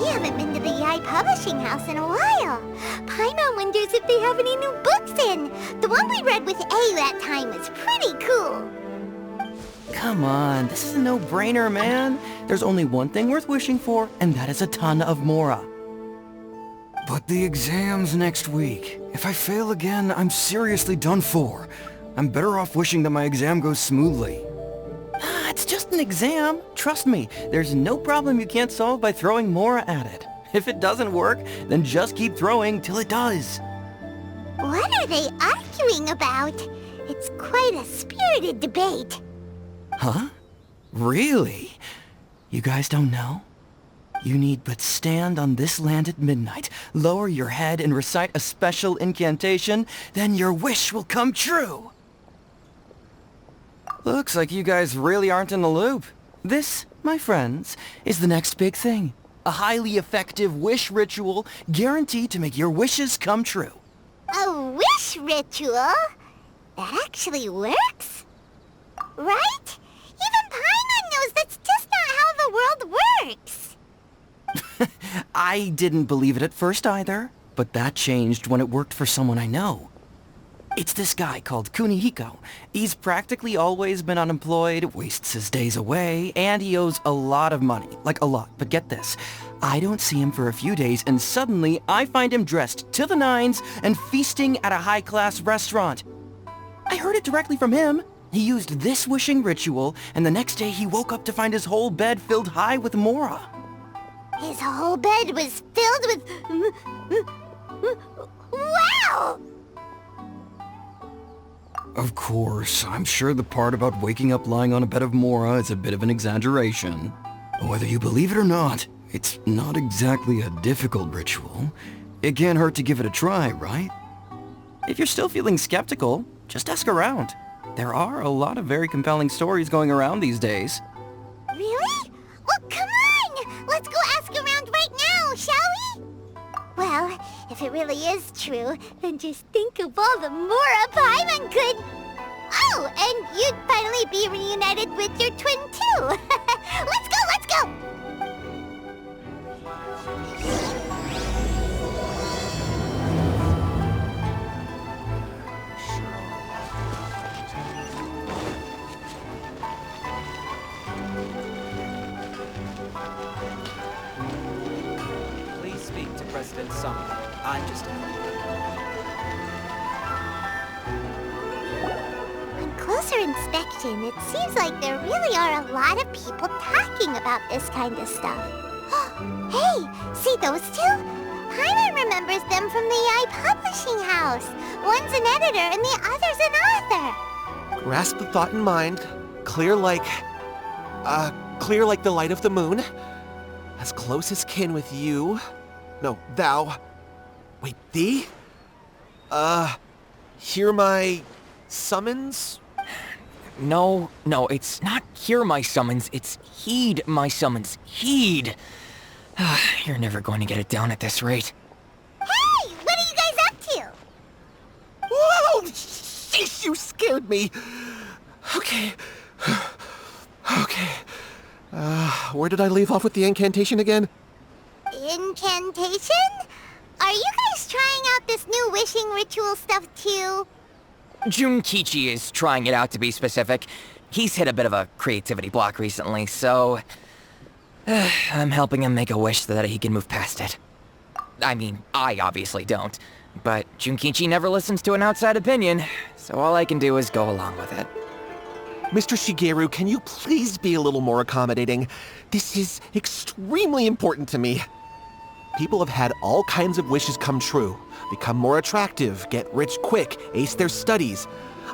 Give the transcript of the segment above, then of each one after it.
We haven't been to the Yae publishing house in a while. Paimon wonders if they have any new books in. The one we read with A that time was pretty cool. Come on, this is a no-brainer, man. There's only one thing worth wishing for, and that is a ton of Mora. But the exam's next week. If I fail again, I'm seriously done for. I'm better off wishing that my exam goes smoothly. It's just an exam. Trust me, there's no problem you can't solve by throwing Mora at it. If it doesn't work, then just keep throwing till it does. What are they arguing about? It's quite a spirited debate. Huh? Really? You guys don't know? You need but stand on this land at midnight, lower your head and recite a special incantation, then your wish will come true. Looks like you guys really aren't in the loop. This, my friends, is the next big thing. A highly effective wish ritual guaranteed to make your wishes come true. A wish ritual? That actually works? Right? Even Paimon knows that's just not how the world works. I didn't believe it at first either, but that changed when it worked for someone I know. It's this guy called Kunihiko. He's practically always been unemployed, wastes his days away, and he owes a lot of money. Like a lot, but get this. I don't see him for a few days, and suddenly I find him dressed to the nines and feasting at a high-class restaurant. I heard it directly from him. He used this wishing ritual, and the next day he woke up to find his whole bed filled high with Mora. His whole bed was filled with... Wow! Of course, I'm sure the part about waking up lying on a bed of Mora is a bit of an exaggeration. Whether you believe it or not, it's not exactly a difficult ritual. It can't hurt to give it a try, right? If you're still feeling skeptical, just ask around. There are a lot of very compelling stories going around these days. Really? Well, come on! Let's go ask around right now, shall we? Well, if it really is true, then just think of all the Mora Paimon could... Oh, and you'd finally be reunited with your twin, too! Let's go, let's go! Please speak to President Sung. I'm just... On closer inspection, it seems like there really are a lot of people talking about this kind of stuff. Hey, see those two? Paimon remembers them from the Yae publishing house. One's an editor and the other's an author. Grasp the thought in mind. Clear like the light of the moon. As close as kin with you. No, thou. Wait, thee? Hear my summons? No, it's not hear my summons, it's heed my summons. Heed! You're never going to get it down at this rate. Hey, what are you guys up to? Whoa! Sheesh, you scared me! Okay. Where did I leave off with the incantation again? Incantation? Are you guys trying out this new wishing ritual stuff too? Junkichi is trying it out, to be specific. He's hit a bit of a creativity block recently, so... I'm helping him make a wish so that he can move past it. I mean, I obviously don't. But Junkichi never listens to an outside opinion, so all I can do is go along with it. Mr. Shigeru, can you please be a little more accommodating? This is extremely important to me. People have had all kinds of wishes come true. Become more attractive, get rich quick, ace their studies.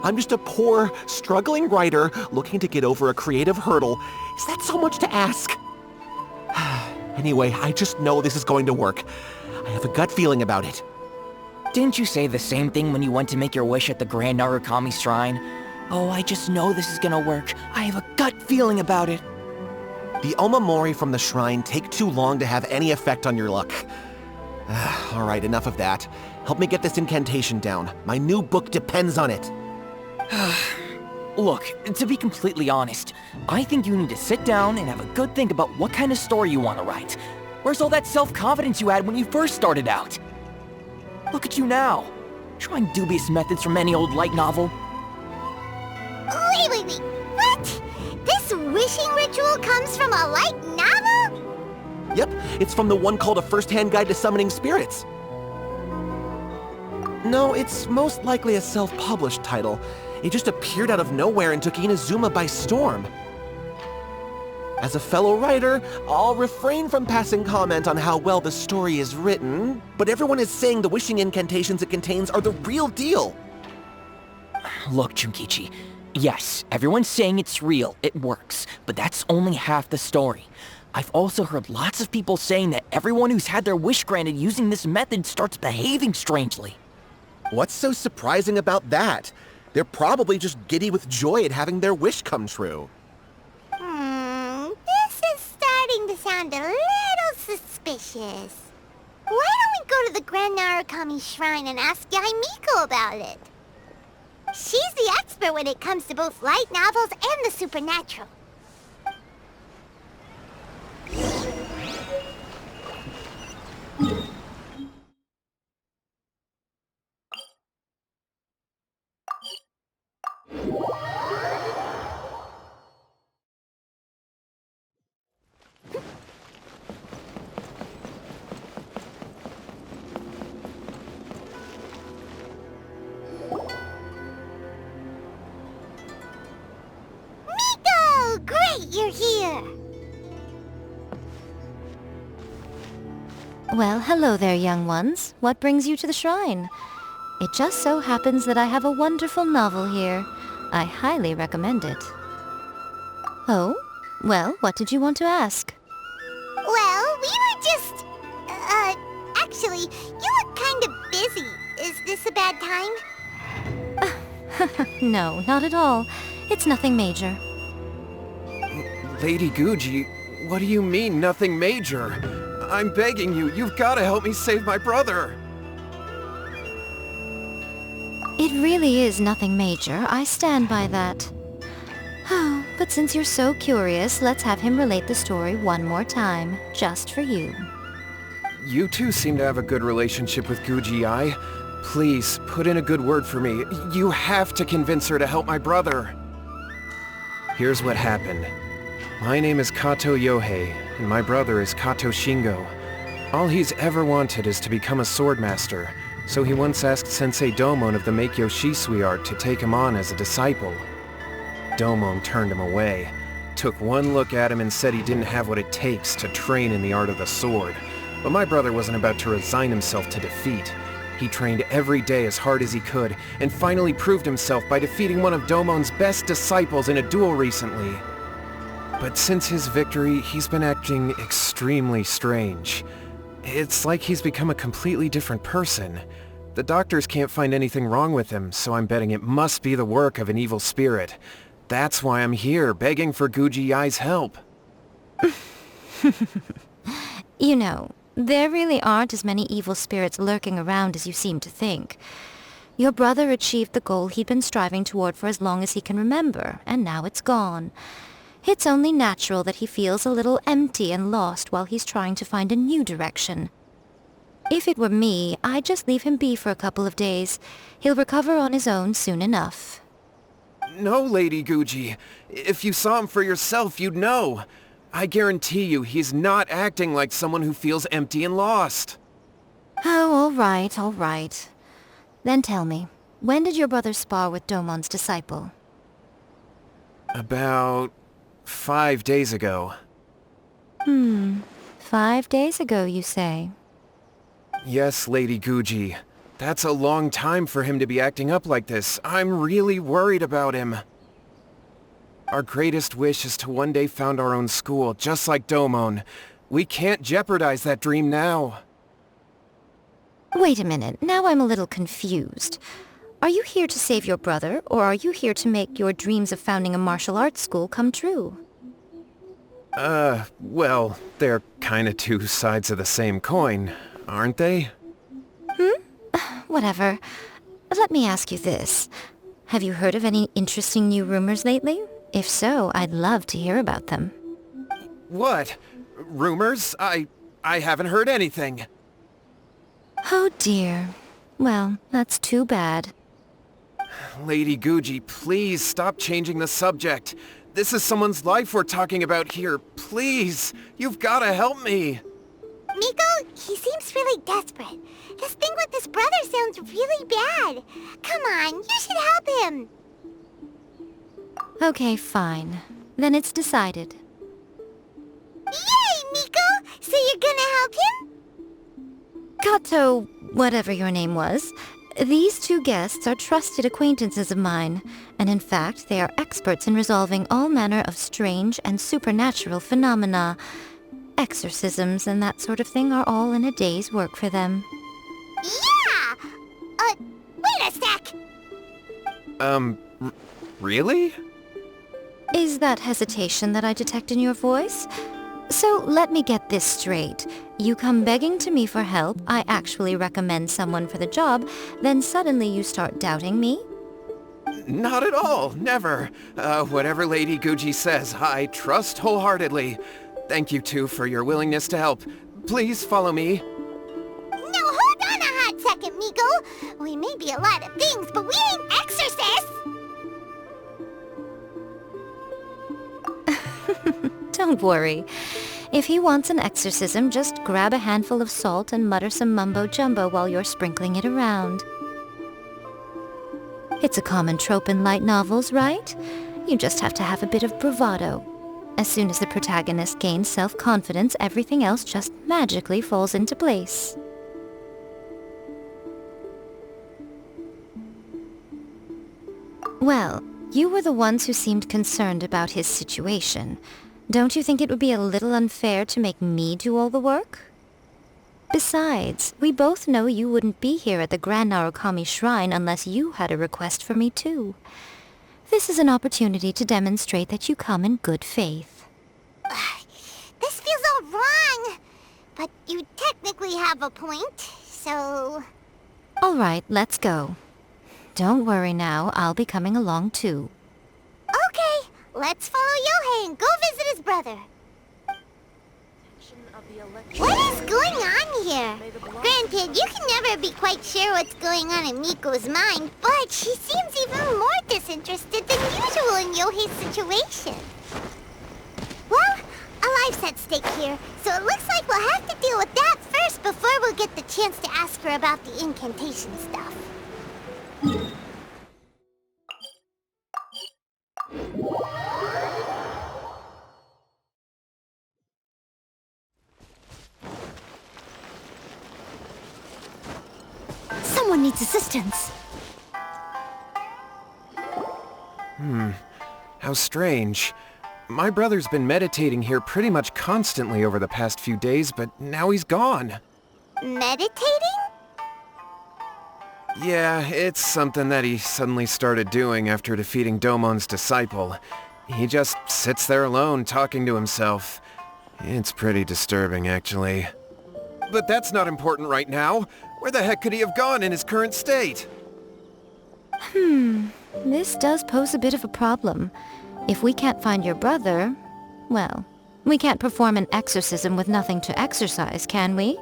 I'm just a poor, struggling writer looking to get over a creative hurdle. Is that so much to ask? Anyway, I just know this is going to work. I have a gut feeling about it. Didn't you say the same thing when you went to make your wish at the Grand Narukami Shrine? Oh, I just know this is gonna work. I have a gut feeling about it. The omamori from the shrine take too long to have any effect on your luck. Alright, enough of that. Help me get this incantation down. My new book depends on it. Look, to be completely honest, I think you need to sit down and have a good think about what kind of story you want to write. Where's all that self-confidence you had when you first started out? Look at you now, trying dubious methods from any old light novel. Wait. What? This wishing ritual comes from a light novel? Yep, it's from the one called A First-Hand Guide to Summoning Spirits. No, it's most likely a self-published title. It just appeared out of nowhere and took Inazuma by storm. As a fellow writer, I'll refrain from passing comment on how well the story is written, but everyone is saying the wishing incantations it contains are the real deal. Look, Junkichi, yes, everyone's saying it's real, it works, but that's only half the story. I've also heard lots of people saying that everyone who's had their wish granted using this method starts behaving strangely. What's so surprising about that? They're probably just giddy with joy at having their wish come true. This is starting to sound a little suspicious. Why don't we go to the Grand Narukami Shrine and ask Yae Miko about it? She's the expert when it comes to both light novels and the supernatural. Miko! Great, you're here! Well, hello there, young ones. What brings you to the shrine? It just so happens that I have a wonderful novel here. I highly recommend it. Oh? Well, what did you want to ask? Well, we were just... actually, you look kind of busy. Is this a bad time? No, not at all. It's nothing major. Lady Guji, what do you mean, nothing major? I'm begging you, you've got to help me save my brother! It really is nothing major. I stand by that. Oh, but since you're so curious, let's have him relate the story one more time, just for you. You two seem to have a good relationship with Guji Yae. Please, put in a good word for me. You have to convince her to help my brother. Here's what happened. My name is Katou Yohei, and my brother is Katou Shingo. All he's ever wanted is to become a swordmaster, so he once asked Sensei Domon of the Meikyo Shisui art to take him on as a disciple. Domon turned him away, took one look at him and said he didn't have what it takes to train in the art of the sword. But my brother wasn't about to resign himself to defeat. He trained every day as hard as he could, and finally proved himself by defeating one of Domon's best disciples in a duel recently. But since his victory, he's been acting extremely strange. It's like he's become a completely different person. The doctors can't find anything wrong with him, so I'm betting it must be the work of an evil spirit. That's why I'm here, begging for Guji Yae's help. You know, there really aren't as many evil spirits lurking around as you seem to think. Your brother achieved the goal he'd been striving toward for as long as he can remember, and now it's gone. It's only natural that he feels a little empty and lost while he's trying to find a new direction. If it were me, I'd just leave him be for a couple of days. He'll recover on his own soon enough. No, Lady Guji. If you saw him for yourself, you'd know. I guarantee you he's not acting like someone who feels empty and lost. Oh, all right. Then tell me, when did your brother spar with Domon's disciple? About 5 days ago. 5 days ago, you say? Yes, Lady Guji. That's a long time for him to be acting up like this. I'm really worried about him. Our greatest wish is to one day found our own school, just like Domon. We can't jeopardize that dream now. Wait a minute, now I'm a little confused. Are you here to save your brother, or are you here to make your dreams of founding a martial arts school come true? Well, they're kinda two sides of the same coin, aren't they? Whatever. Let me ask you this. Have you heard of any interesting new rumors lately? If so, I'd love to hear about them. What? Rumors? I I haven't heard anything. Oh dear. Well, that's too bad. Lady Guji, please stop changing the subject. This is someone's life we're talking about here. Please, you've gotta help me. Miko, he seems really desperate. His thing with his brother sounds really bad. Come on, you should help him. Okay, fine. Then it's decided. Yay, Miko! So you're gonna help him? Katou, whatever your name was, these two guests are trusted acquaintances of mine, and in fact they are experts in resolving all manner of strange and supernatural phenomena. Exorcisms and that sort of thing are all in a day's work for them. Yeah! Wait a sec! Really? Is that hesitation that I detect in your voice? So let me get this straight. You come begging to me for help, I actually recommend someone for the job, then suddenly you start doubting me? Not at all, never. Whatever Lady Guji says, I trust wholeheartedly. Thank you two for your willingness to help. Please follow me. No, hold on a hot second, Miko. We may be a lot of things, but we ain't exorcists! Don't worry. If he wants an exorcism, just grab a handful of salt and mutter some mumbo-jumbo while you're sprinkling it around. It's a common trope in light novels, right? You just have to have a bit of bravado. As soon as the protagonist gains self-confidence, everything else just magically falls into place. Well, you were the ones who seemed concerned about his situation. Don't you think it would be a little unfair to make me do all the work? Besides, we both know you wouldn't be here at the Grand Narukami Shrine unless you had a request for me too. This is an opportunity to demonstrate that you come in good faith. This feels all wrong. But you technically have a point, so... All right, let's go. Don't worry now, I'll be coming along too. Okay, let's follow Yohei and go visit his brother. What is going on here? Granted, you can never be quite sure what's going on in Miko's mind, but she seems even more disinterested than usual in Yohei's situation. Well, a life's at stake here, so it looks like we'll have to deal with that first before we'll get the chance to ask her about the incantation stuff. Someone needs assistance. How strange. My brother's been meditating here pretty much constantly over the past few days, but now he's gone. Meditating? Yeah, it's something that he suddenly started doing after defeating Domon's disciple. He just sits there alone, talking to himself. It's pretty disturbing, actually. But that's not important right now. Where the heck could he have gone in his current state? This does pose a bit of a problem. If we can't find your brother, well, we can't perform an exorcism with nothing to exorcise, can we?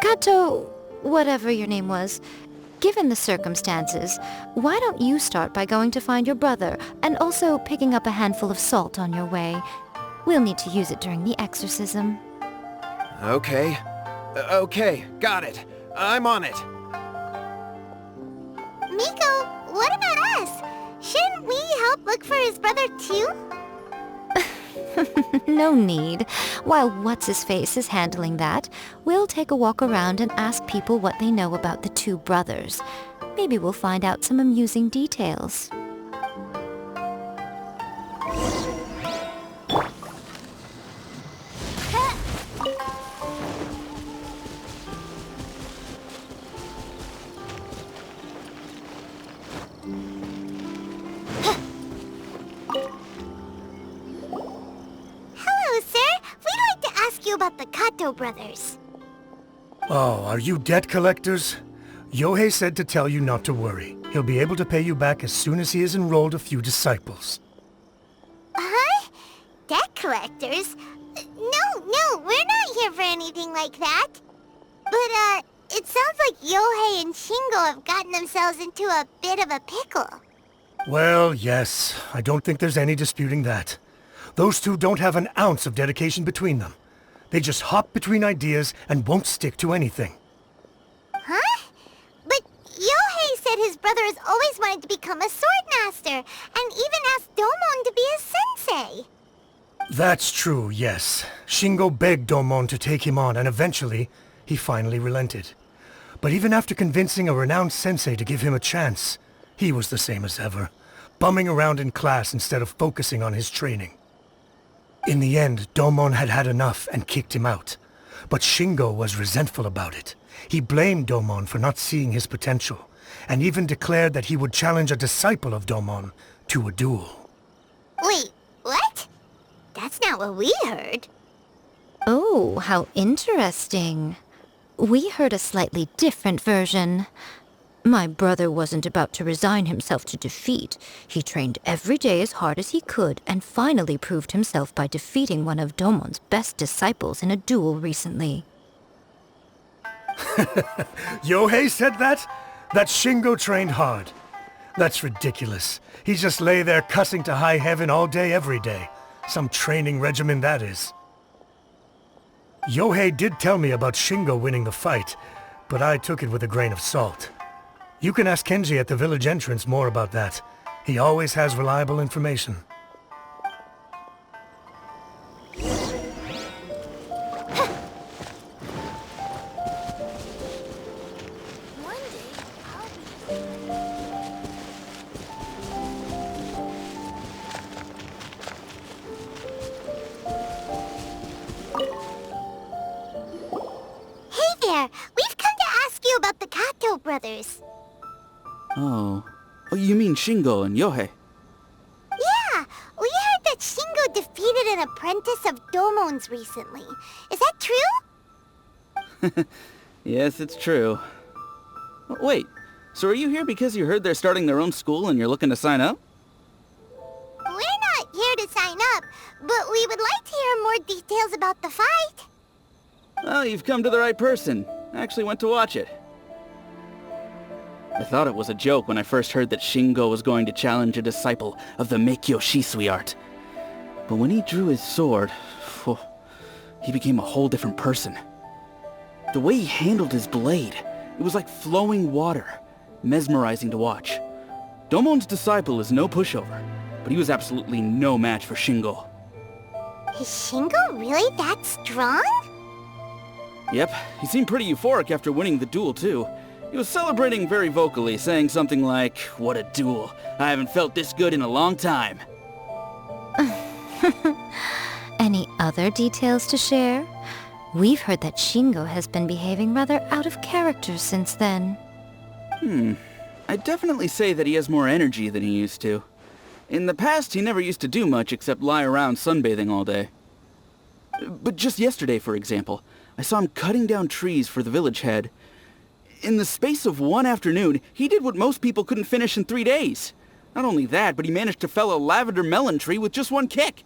Katou, whatever your name was, given the circumstances, why don't you start by going to find your brother, and also picking up a handful of salt on your way? We'll need to use it during the exorcism. Okay. Okay, got it. I'm on it. Miko, what about us? Shouldn't we help look for his brother too? No need. While What's-His-Face is handling that, we'll take a walk around and ask people what they know about the two brothers. Maybe we'll find out some amusing details. About the Katou brothers. Oh, are you debt collectors? Yohei said to tell you not to worry. He'll be able to pay you back as soon as he has enrolled a few disciples. Huh? Debt collectors? No, we're not here for anything like that. But, it sounds like Yohei and Shingo have gotten themselves into a bit of a pickle. Well, yes. I don't think there's any disputing that. Those two don't have an ounce of dedication between them. They just hop between ideas and won't stick to anything. Huh? But Yohei said his brother has always wanted to become a sword master, and even asked Domon to be his sensei. That's true, yes. Shingo begged Domon to take him on, and eventually, he finally relented. But even after convincing a renowned sensei to give him a chance, he was the same as ever, bumming around in class instead of focusing on his training. In the end, Domon had had enough and kicked him out. But Shingo was resentful about it. He blamed Domon for not seeing his potential, and even declared that he would challenge a disciple of Domon to a duel. Wait, what? That's not what we heard. Oh, how interesting. We heard a slightly different version. My brother wasn't about to resign himself to defeat. He trained every day as hard as he could and finally proved himself by defeating one of Domon's best disciples in a duel recently. Yohei said that? That Shingo trained hard. That's ridiculous. He just lay there cussing to high heaven all day every day. Some training regimen that is. Yohei did tell me about Shingo winning the fight, but I took it with a grain of salt. You can ask Kenji at the village entrance more about that. He always has reliable information. We've come to ask you about the Katou brothers. Oh, you mean Shingo and Yohei? Yeah, we heard that Shingo defeated an apprentice of Domon's recently. Is that true? Yes, it's true. Wait, so are you here because you heard they're starting their own school and you're looking to sign up? We're not here to sign up, but we would like to hear more details about the fight. Well, you've come to the right person. I actually went to watch it. I thought it was a joke when I first heard that Shingo was going to challenge a disciple of the Meikyo Shisui art. But when he drew his sword, he became a whole different person. The way he handled his blade, it was like flowing water, mesmerizing to watch. Domon's disciple is no pushover, but he was absolutely no match for Shingo. Is Shingo really that strong? Yep, he seemed pretty euphoric after winning the duel too. He was celebrating very vocally, saying something like, "What a duel. I haven't felt this good in a long time." Any other details to share? We've heard that Shingo has been behaving rather out of character since then. I'd definitely say that he has more energy than he used to. In the past, he never used to do much except lie around sunbathing all day. But just yesterday, for example, I saw him cutting down trees for the village head. In the space of one afternoon, he did what most people couldn't finish in 3 days. Not only that, but he managed to fell a lavender melon tree with just one kick.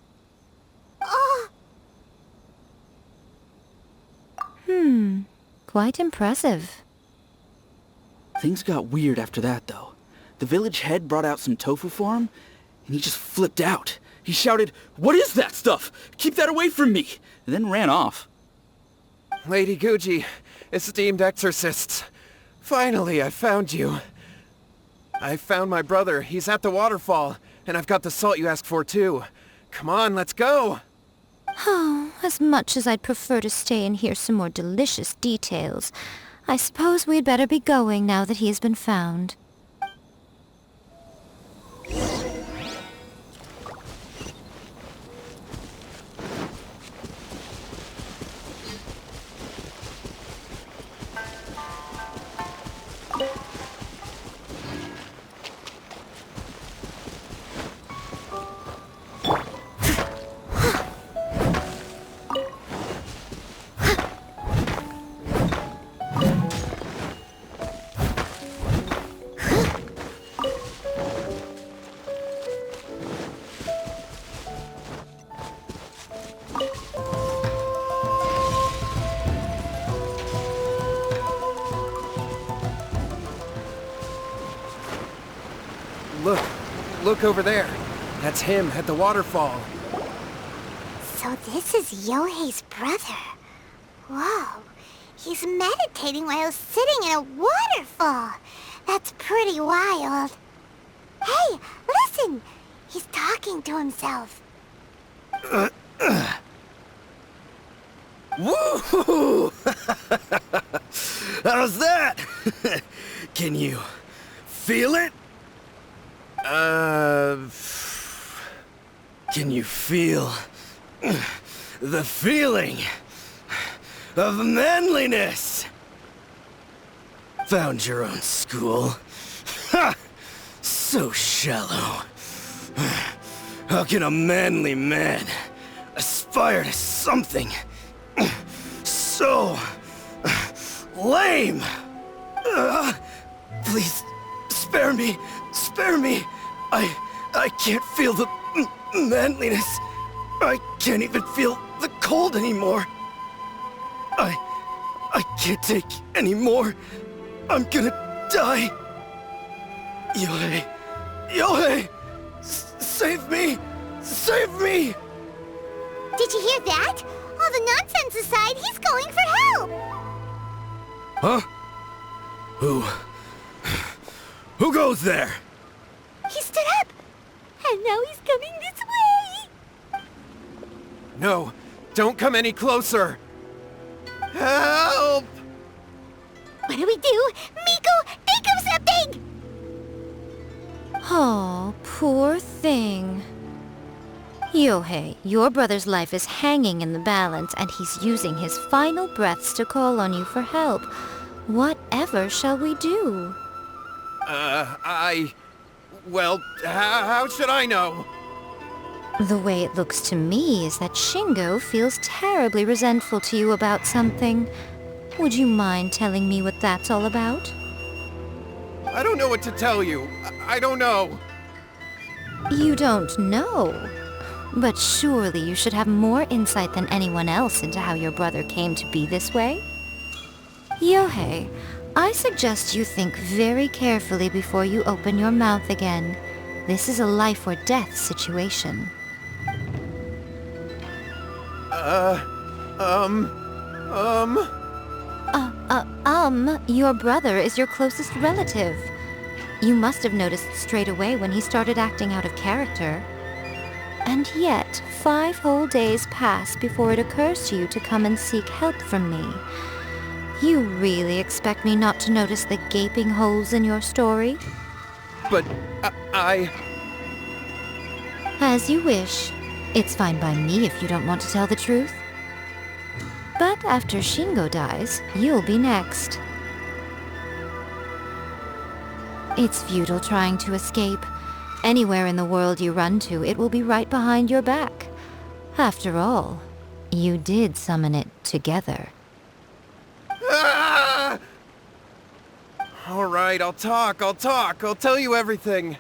Quite impressive. Things got weird after that, though. The village head brought out some tofu for him, and he just flipped out. He shouted, "What is that stuff? Keep that away from me!" and then ran off. Lady Guji, esteemed exorcists. Finally, I found you. I found my brother. He's at the waterfall, and I've got the salt you asked for, too. Come on, let's go! Oh, as much as I'd prefer to stay and hear some more delicious details, I suppose we'd better be going now that he has been found. Look over there. That's him at the waterfall. So this is Yohei's brother. Whoa. He's meditating while sitting in a waterfall. That's pretty wild. Hey, listen! He's talking to himself. Woo! How's that? Can you feel it? Can you feel the feeling of manliness? Found your own school. Ha! So shallow. How can a manly man aspire to something so lame? Please, spare me. Spare me. I can't feel the manliness. I can't even feel the cold anymore. I can't take any more. I'm gonna die. Yohei! Yohei! Save me! Save me! Did you hear that? All the nonsense aside, he's going for help! Huh? Who goes there? He stood up! And now he's coming this way! No, don't come any closer. Help! What do we do? Miko, think of something! Oh, poor thing. Yohei, your brother's life is hanging in the balance, and he's using his final breaths to call on you for help. Whatever shall we do? Well, how should I know? The way it looks to me is that Shingo feels terribly resentful to you about something. Would you mind telling me what that's all about? I don't know what to tell you. I don't know. You don't know? But surely you should have more insight than anyone else into how your brother came to be this way? Yohei, I suggest you think very carefully before you open your mouth again. This is a life or death situation. Your brother is your closest relative. You must have noticed straight away when he started acting out of character. And yet, 5 whole days pass before it occurs to you to come and seek help from me. You really expect me not to notice the gaping holes in your story? But As you wish. It's fine by me if you don't want to tell the truth. But after Shingo dies, you'll be next. It's futile trying to escape. Anywhere in the world you run to, it will be right behind your back. After all, you did summon it together. All right, I'll talk. I'll tell you everything.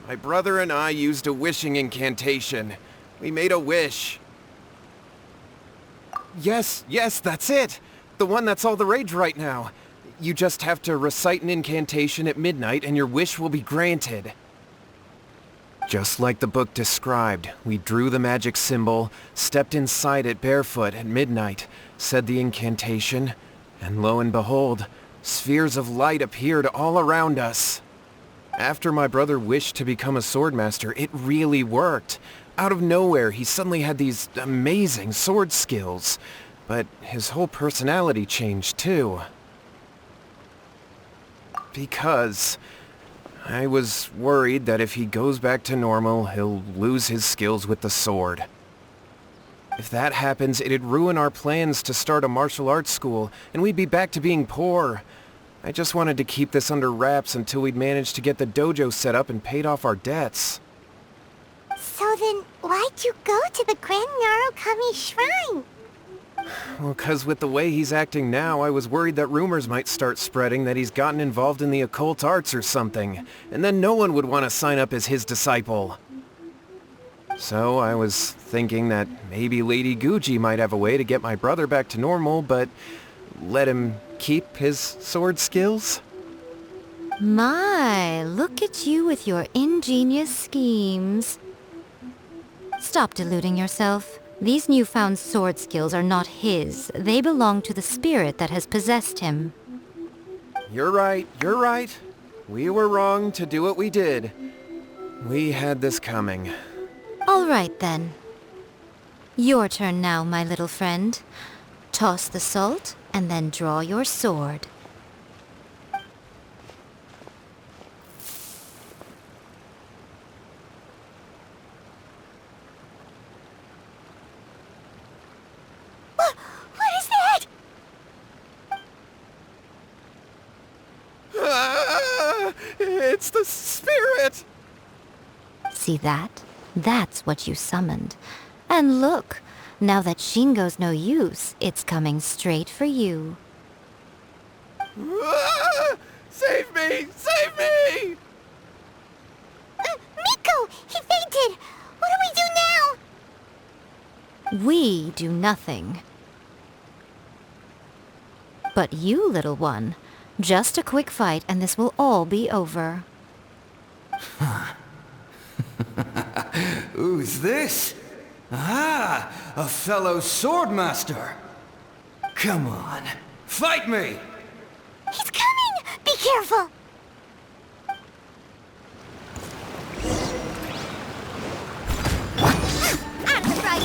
My brother and I used a wishing incantation. We made a wish. Yes, that's it. The one that's all the rage right now. You just have to recite an incantation at midnight and your wish will be granted. Just like the book described, we drew the magic symbol, stepped inside it barefoot at midnight, said the incantation, and lo and behold, spheres of light appeared all around us. After my brother wished to become a swordmaster, it really worked. Out of nowhere, he suddenly had these amazing sword skills, but his whole personality changed too. Because I was worried that if he goes back to normal, he'll lose his skills with the sword. If that happens, it'd ruin our plans to start a martial arts school, and we'd be back to being poor. I just wanted to keep this under wraps until we'd managed to get the dojo set up and paid off our debts. So then, why'd you go to the Grand Narukami Shrine? Well, 'cause with the way he's acting now, I was worried that rumors might start spreading that he's gotten involved in the occult arts or something, and then no one would want to sign up as his disciple. So I was thinking that maybe Lady Guji might have a way to get my brother back to normal, but let him keep his sword skills? My, look at you with your ingenious schemes. Stop deluding yourself. These newfound sword skills are not his. They belong to the spirit that has possessed him. You're right, you're right. We were wrong to do what we did. We had this coming. All right, then. Your turn now, my little friend. Toss the salt, and then draw your sword. What is that? It's the spirit! See that? That's what you summoned. And look, now that Shingo's no use, it's coming straight for you. Save me! Save me! Miko! He fainted! What do we do now? We do nothing. But you, little one, just a quick fight and this will all be over. Who's this? Ah, a fellow swordmaster. Come on, fight me! He's coming! Be careful! Out of the fight!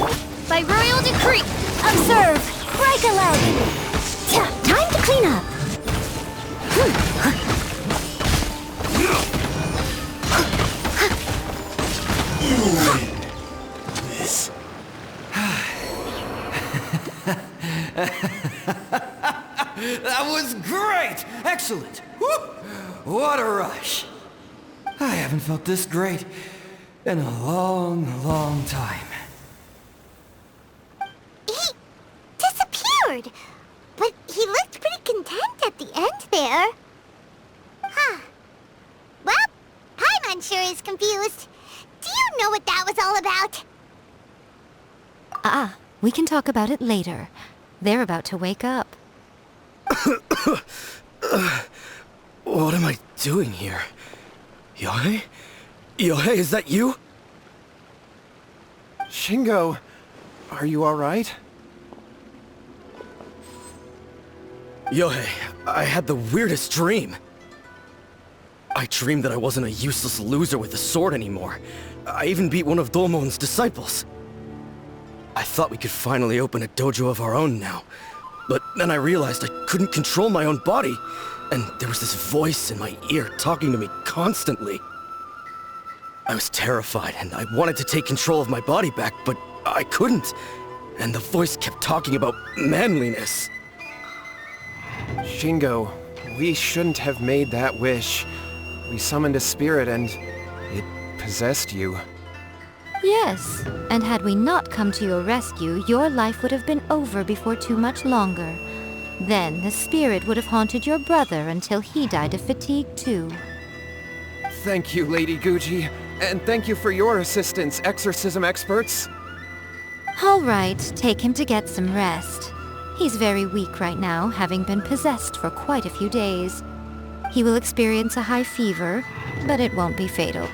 By royal decree! Observe! Strike aloud! Time to clean up! This. That was great! Excellent! Whoop! What a rush! I haven't felt this great in a long, long time. He disappeared! But he looked pretty content at the end there. Huh. Well, Paimon sure is confused. Do you know what that was all about? We can talk about it later. They're about to wake up. What am I doing here? Yae? Yae, is that you? Shingo, are you alright? Yae, I had the weirdest dream. I dreamed that I wasn't a useless loser with a sword anymore. I even beat one of Domon's disciples. I thought we could finally open a dojo of our own now. But then I realized I couldn't control my own body, and there was this voice in my ear talking to me constantly. I was terrified, and I wanted to take control of my body back, but I couldn't. And the voice kept talking about manliness. Shingo, we shouldn't have made that wish. We summoned a spirit and it possessed you. Yes, and had we not come to your rescue, your life would have been over before too much longer. Then the spirit would have haunted your brother until he died of fatigue too. Thank you, Lady Guji, and thank you for your assistance, exorcism experts. All right, take him to get some rest. He's very weak right now, having been possessed for quite a few days. He will experience a high fever, but it won't be fatal.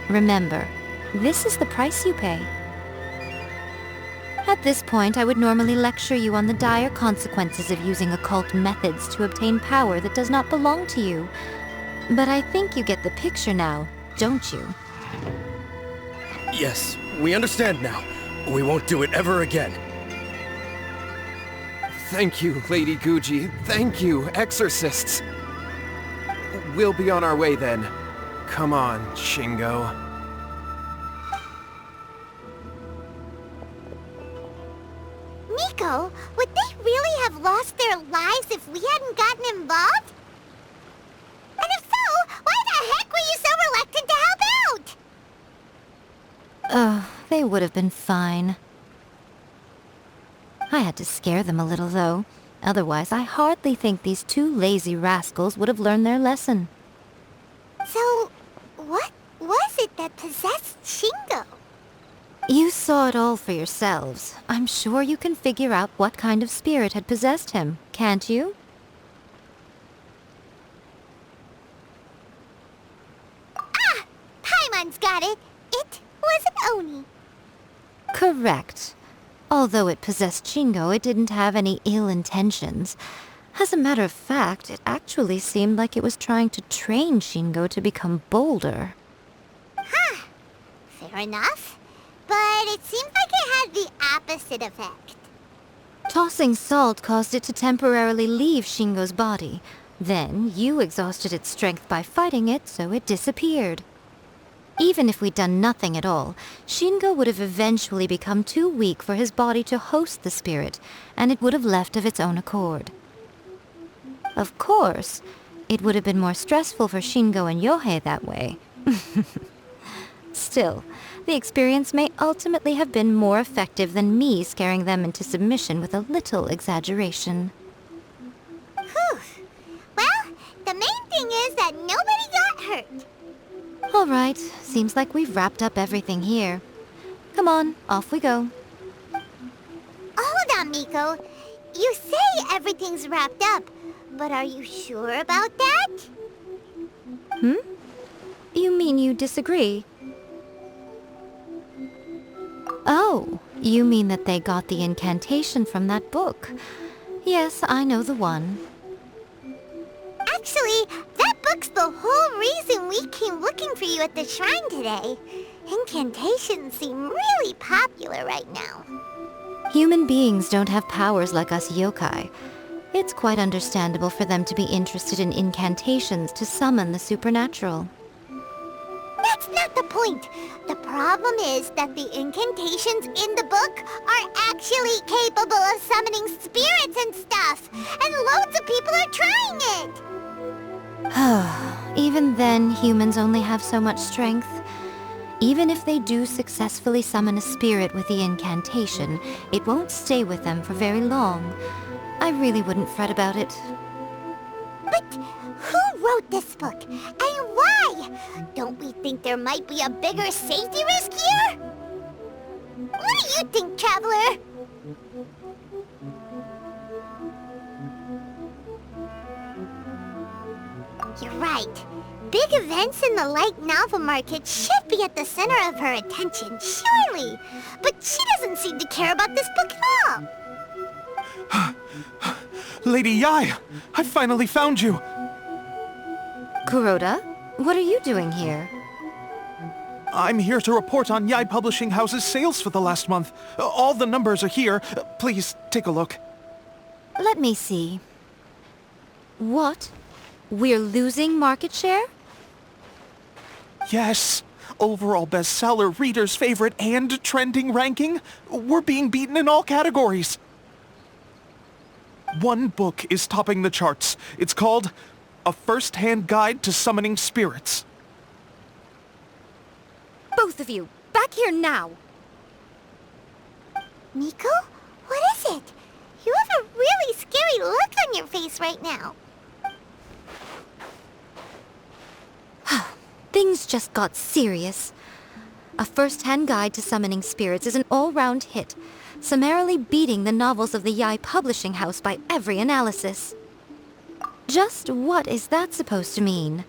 Remember, this is the price you pay. At this point, I would normally lecture you on the dire consequences of using occult methods to obtain power that does not belong to you. But I think you get the picture now, don't you? Yes, we understand now. We won't do it ever again. Thank you, Lady Guji. Thank you, exorcists. We'll be on our way then. Come on, Shingo. Miko, would they really have lost their lives if we hadn't gotten involved? And if so, why the heck were you so reluctant to help out? They would have been fine. I had to scare them a little, though. Otherwise, I hardly think these two lazy rascals would have learned their lesson. So, what was it that possessed Shingo? You saw it all for yourselves. I'm sure you can figure out what kind of spirit had possessed him, can't you? got it. It was an Oni. Correct. Although it possessed Shingo, it didn't have any ill intentions. As a matter of fact, it actually seemed like it was trying to train Shingo to become bolder. Huh. Fair enough. But it seemed like it had the opposite effect. Tossing salt caused it to temporarily leave Shingo's body. Then, you exhausted its strength by fighting it, so it disappeared. Even if we'd done nothing at all, Shingo would have eventually become too weak for his body to host the spirit, and it would have left of its own accord. Of course, it would have been more stressful for Shingo and Yae that way. Still, the experience may ultimately have been more effective than me scaring them into submission with a little exaggeration. Whew. Well, the main thing is that nobody got hurt. All right, seems like we've wrapped up everything here. Come on, off we go. Hold on, Miko. You say everything's wrapped up, but are you sure about that? You mean you disagree? Oh, you mean that they got the incantation from that book. Yes, I know the one. Actually, that book's the whole reason we came looking for you at the shrine today. Incantations seem really popular right now. Human beings don't have powers like us yokai. It's quite understandable for them to be interested in incantations to summon the supernatural. That's not the point. The problem is that the incantations in the book are actually capable of summoning spirits and stuff, and loads of people are trying it. Even then, humans only have so much strength. Even if they do successfully summon a spirit with the incantation, it won't stay with them for very long. I really wouldn't fret about it. But who wrote this book, and why? Don't we think there might be a bigger safety risk here? What do you think, Traveler? You're right. Big events in the light novel market should be at the center of her attention, surely. But she doesn't seem to care about this book at all. Lady Yae, I finally found you. Kuroda, what are you doing here? I'm here to report on Yae Publishing House's sales for the last month. All the numbers are here. Please, take a look. Let me see. What? We're losing market share? Yes. Overall bestseller, reader's favorite, and trending ranking. We're being beaten in all categories. One book is topping the charts. It's called A First-Hand Guide to Summoning Spirits. Both of you, back here now! Miko? What is it? You have a really scary look on your face right now. Things just got serious. A First-Hand Guide to Summoning Spirits is an all-round hit, summarily beating the novels of the Yae Publishing House by every analysis. Just what is that supposed to mean?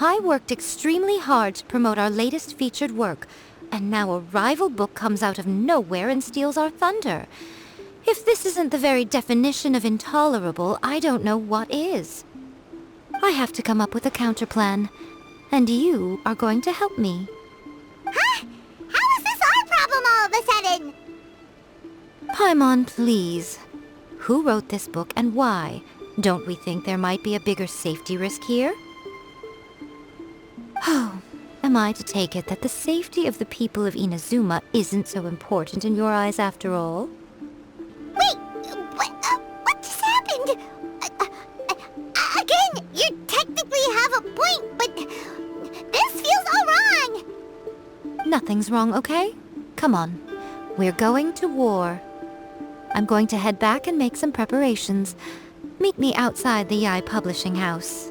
I worked extremely hard to promote our latest featured work, and now a rival book comes out of nowhere and steals our thunder. If this isn't the very definition of intolerable, I don't know what is. I have to come up with a counterplan, and you are going to help me. Huh? How is this our problem all of a sudden? Paimon, please. Who wrote this book and why? Don't we think there might be a bigger safety risk here? Oh, am I to take it that the safety of the people of Inazuma isn't so important in your eyes after all? Wait, what just happened? Again, you technically have a point, but this feels all wrong. Nothing's wrong, okay? Come on. We're going to war. I'm going to head back and make some preparations. Meet me outside the Yae Publishing House.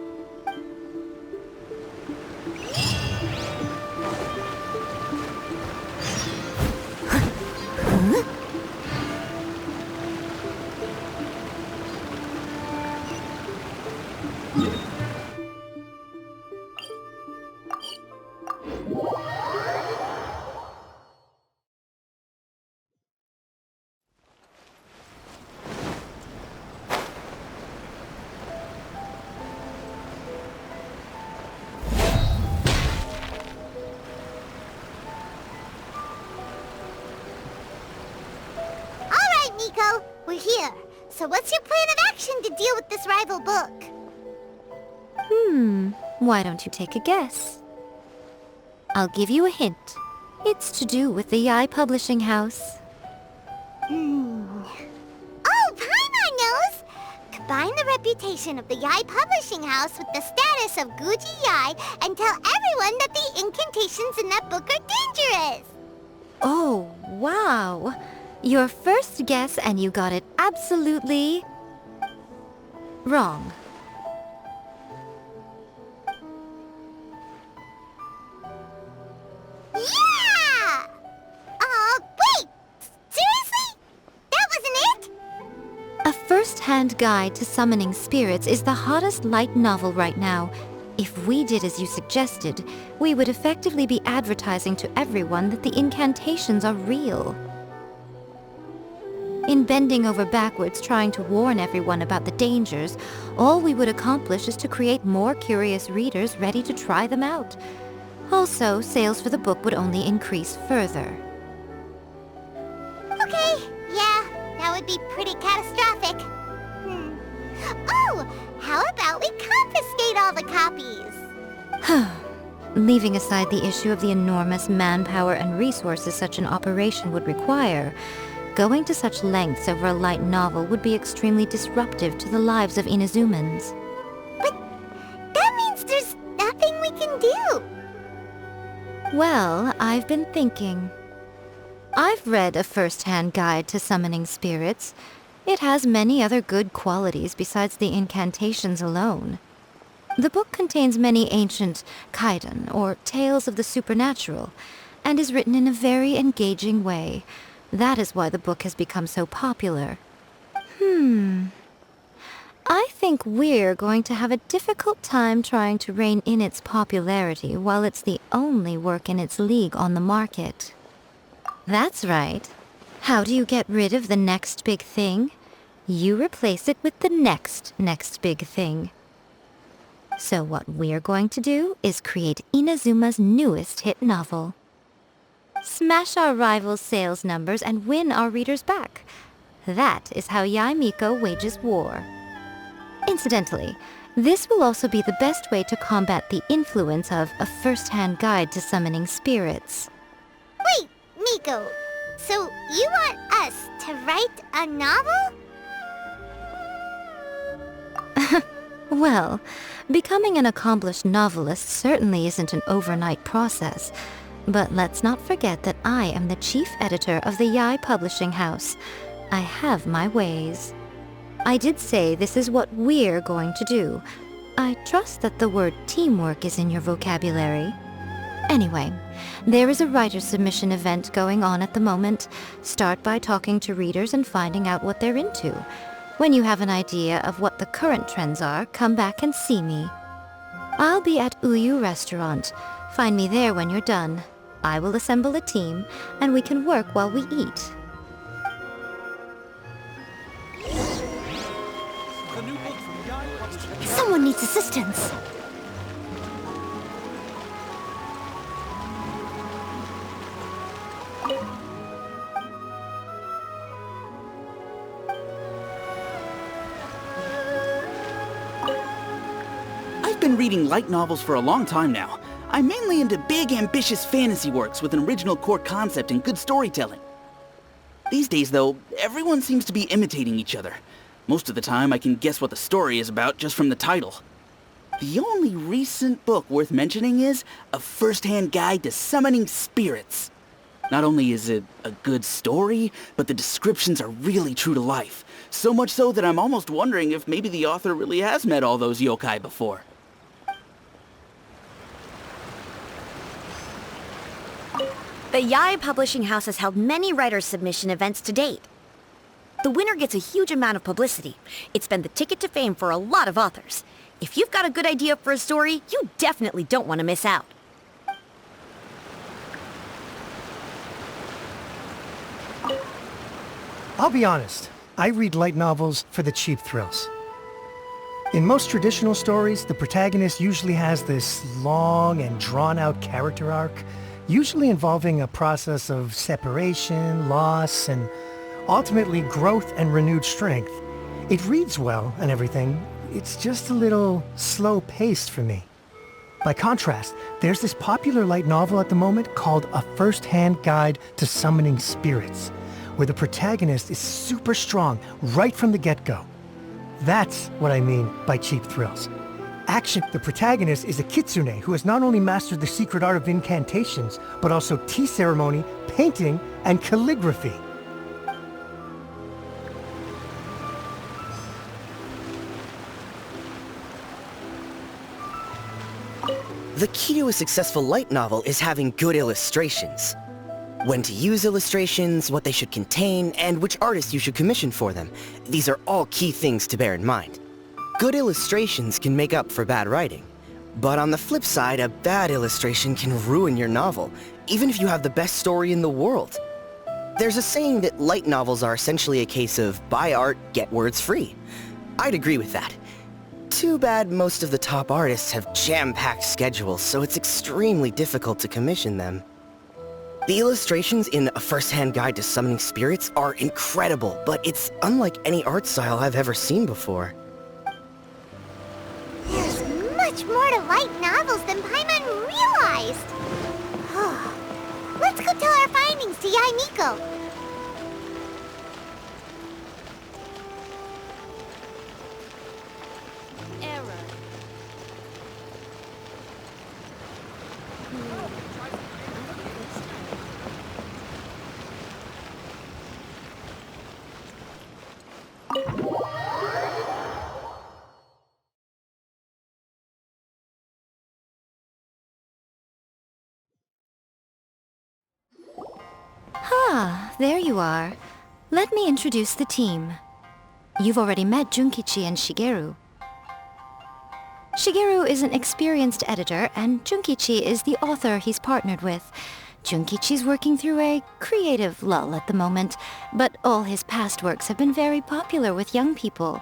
we're here. So what's your plan of action to deal with this rival book? Why don't you take a guess? I'll give you a hint. It's to do with the Yae publishing house. Oh, Paimon knows! Combine the reputation of the Yae publishing house with the status of Guji Yae and tell everyone that the incantations in that book are dangerous! Oh, wow. Your first guess and you got it absolutely... wrong. Yeah! Wait! Seriously? That wasn't it? A first-hand guide to summoning spirits is the hottest light novel right now. If we did as you suggested, we would effectively be advertising to everyone that the incantations are real. In bending over backwards trying to warn everyone about the dangers, all we would accomplish is to create more curious readers ready to try them out. Also, sales for the book would only increase further. Okay, yeah, that would be pretty catastrophic. Oh, how about we confiscate all the copies? Leaving aside the issue of the enormous manpower and resources such an operation would require, going to such lengths over a light novel would be extremely disruptive to the lives of Inazumans. But that means there's nothing we can do. Well, I've been thinking. I've read A First-Hand Guide to Summoning Spirits. It has many other good qualities besides the incantations alone. The book contains many ancient kaidan, or tales of the supernatural, and is written in a very engaging way. That is why the book has become so popular. I think we're going to have a difficult time trying to rein in its popularity while it's the only work in its league on the market. That's right. How do you get rid of the next big thing? You replace it with the next big thing. So what we're going to do is create Inazuma's newest hit novel. Smash our rivals' sales numbers and win our readers back. That is how Yae Miko wages war. Incidentally, this will also be the best way to combat the influence of A First-Hand Guide to Summoning Spirits. Wait, Miko, so you want us to write a novel? Well, becoming an accomplished novelist certainly isn't an overnight process. But let's not forget that I am the chief editor of the Yae publishing house. I have my ways. I did say this is what we're going to do. I trust that the word teamwork is in your vocabulary. Anyway, there is a writer's submission event going on at the moment. Start by talking to readers and finding out what they're into. When you have an idea of what the current trends are, come back and see me. I'll be at Uyu Restaurant. Find me there when you're done. I will assemble a team, and we can work while we eat. Someone needs assistance. I've been reading light novels for a long time now. I'm mainly into big, ambitious fantasy works with an original core concept and good storytelling. These days, though, everyone seems to be imitating each other. Most of the time, I can guess what the story is about just from the title. The only recent book worth mentioning is A First-Hand Guide to Summoning Spirits. Not only is it a good story, but the descriptions are really true to life. So much so that I'm almost wondering if maybe the author really has met all those yokai before. The Yae Publishing House has held many writers' submission events to date. The winner gets a huge amount of publicity. It's been the ticket to fame for a lot of authors. If you've got a good idea for a story, you definitely don't want to miss out. I'll be honest, I read light novels for the cheap thrills. In most traditional stories, the protagonist usually has this long and drawn-out character arc, usually involving a process of separation, loss, and ultimately growth and renewed strength. It reads well and everything. It's just a little slow-paced for me. By contrast, there's this popular light novel at the moment called A First-Hand Guide to Summoning Spirits, where the protagonist is super strong right from the get-go. That's what I mean by cheap thrills. Action. The protagonist is a kitsune who has not only mastered the secret art of incantations, but also tea ceremony, painting, and calligraphy. The key to a successful light novel is having good illustrations. When to use illustrations, what they should contain, and which artist you should commission for them. These are all key things to bear in mind. Good illustrations can make up for bad writing. But on the flip side, a bad illustration can ruin your novel, even if you have the best story in the world. There's a saying that light novels are essentially a case of buy art, get words free. I'd agree with that. Too bad most of the top artists have jam-packed schedules, so it's extremely difficult to commission them. The illustrations in A First-Hand Guide to Summoning Spirits are incredible, but it's unlike any art style I've ever seen before. There's much more to light novels than Paimon realized. Let's go tell our findings to Yae Miko. Ah, there you are. Let me introduce the team. You've already met Junkichi and Shigeru. Shigeru is an experienced editor, and Junkichi is the author he's partnered with. Junkichi's working through a creative lull at the moment, but all his past works have been very popular with young people.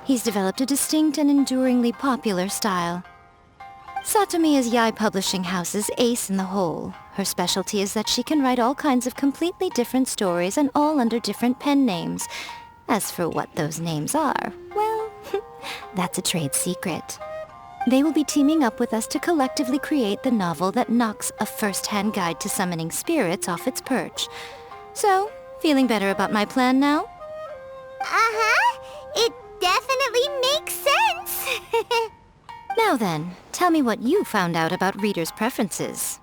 He's developed a distinct and enduringly popular style. Satomi is Yae Publishing House's ace in the hole. Her specialty is that she can write all kinds of completely different stories and all under different pen names. As for what those names are, well, that's a trade secret. They will be teaming up with us to collectively create the novel that knocks A First-Hand Guide to Summoning Spirits off its perch. So, feeling better about my plan now? Uh-huh. It definitely makes sense. Now then, tell me what you found out about readers' preferences.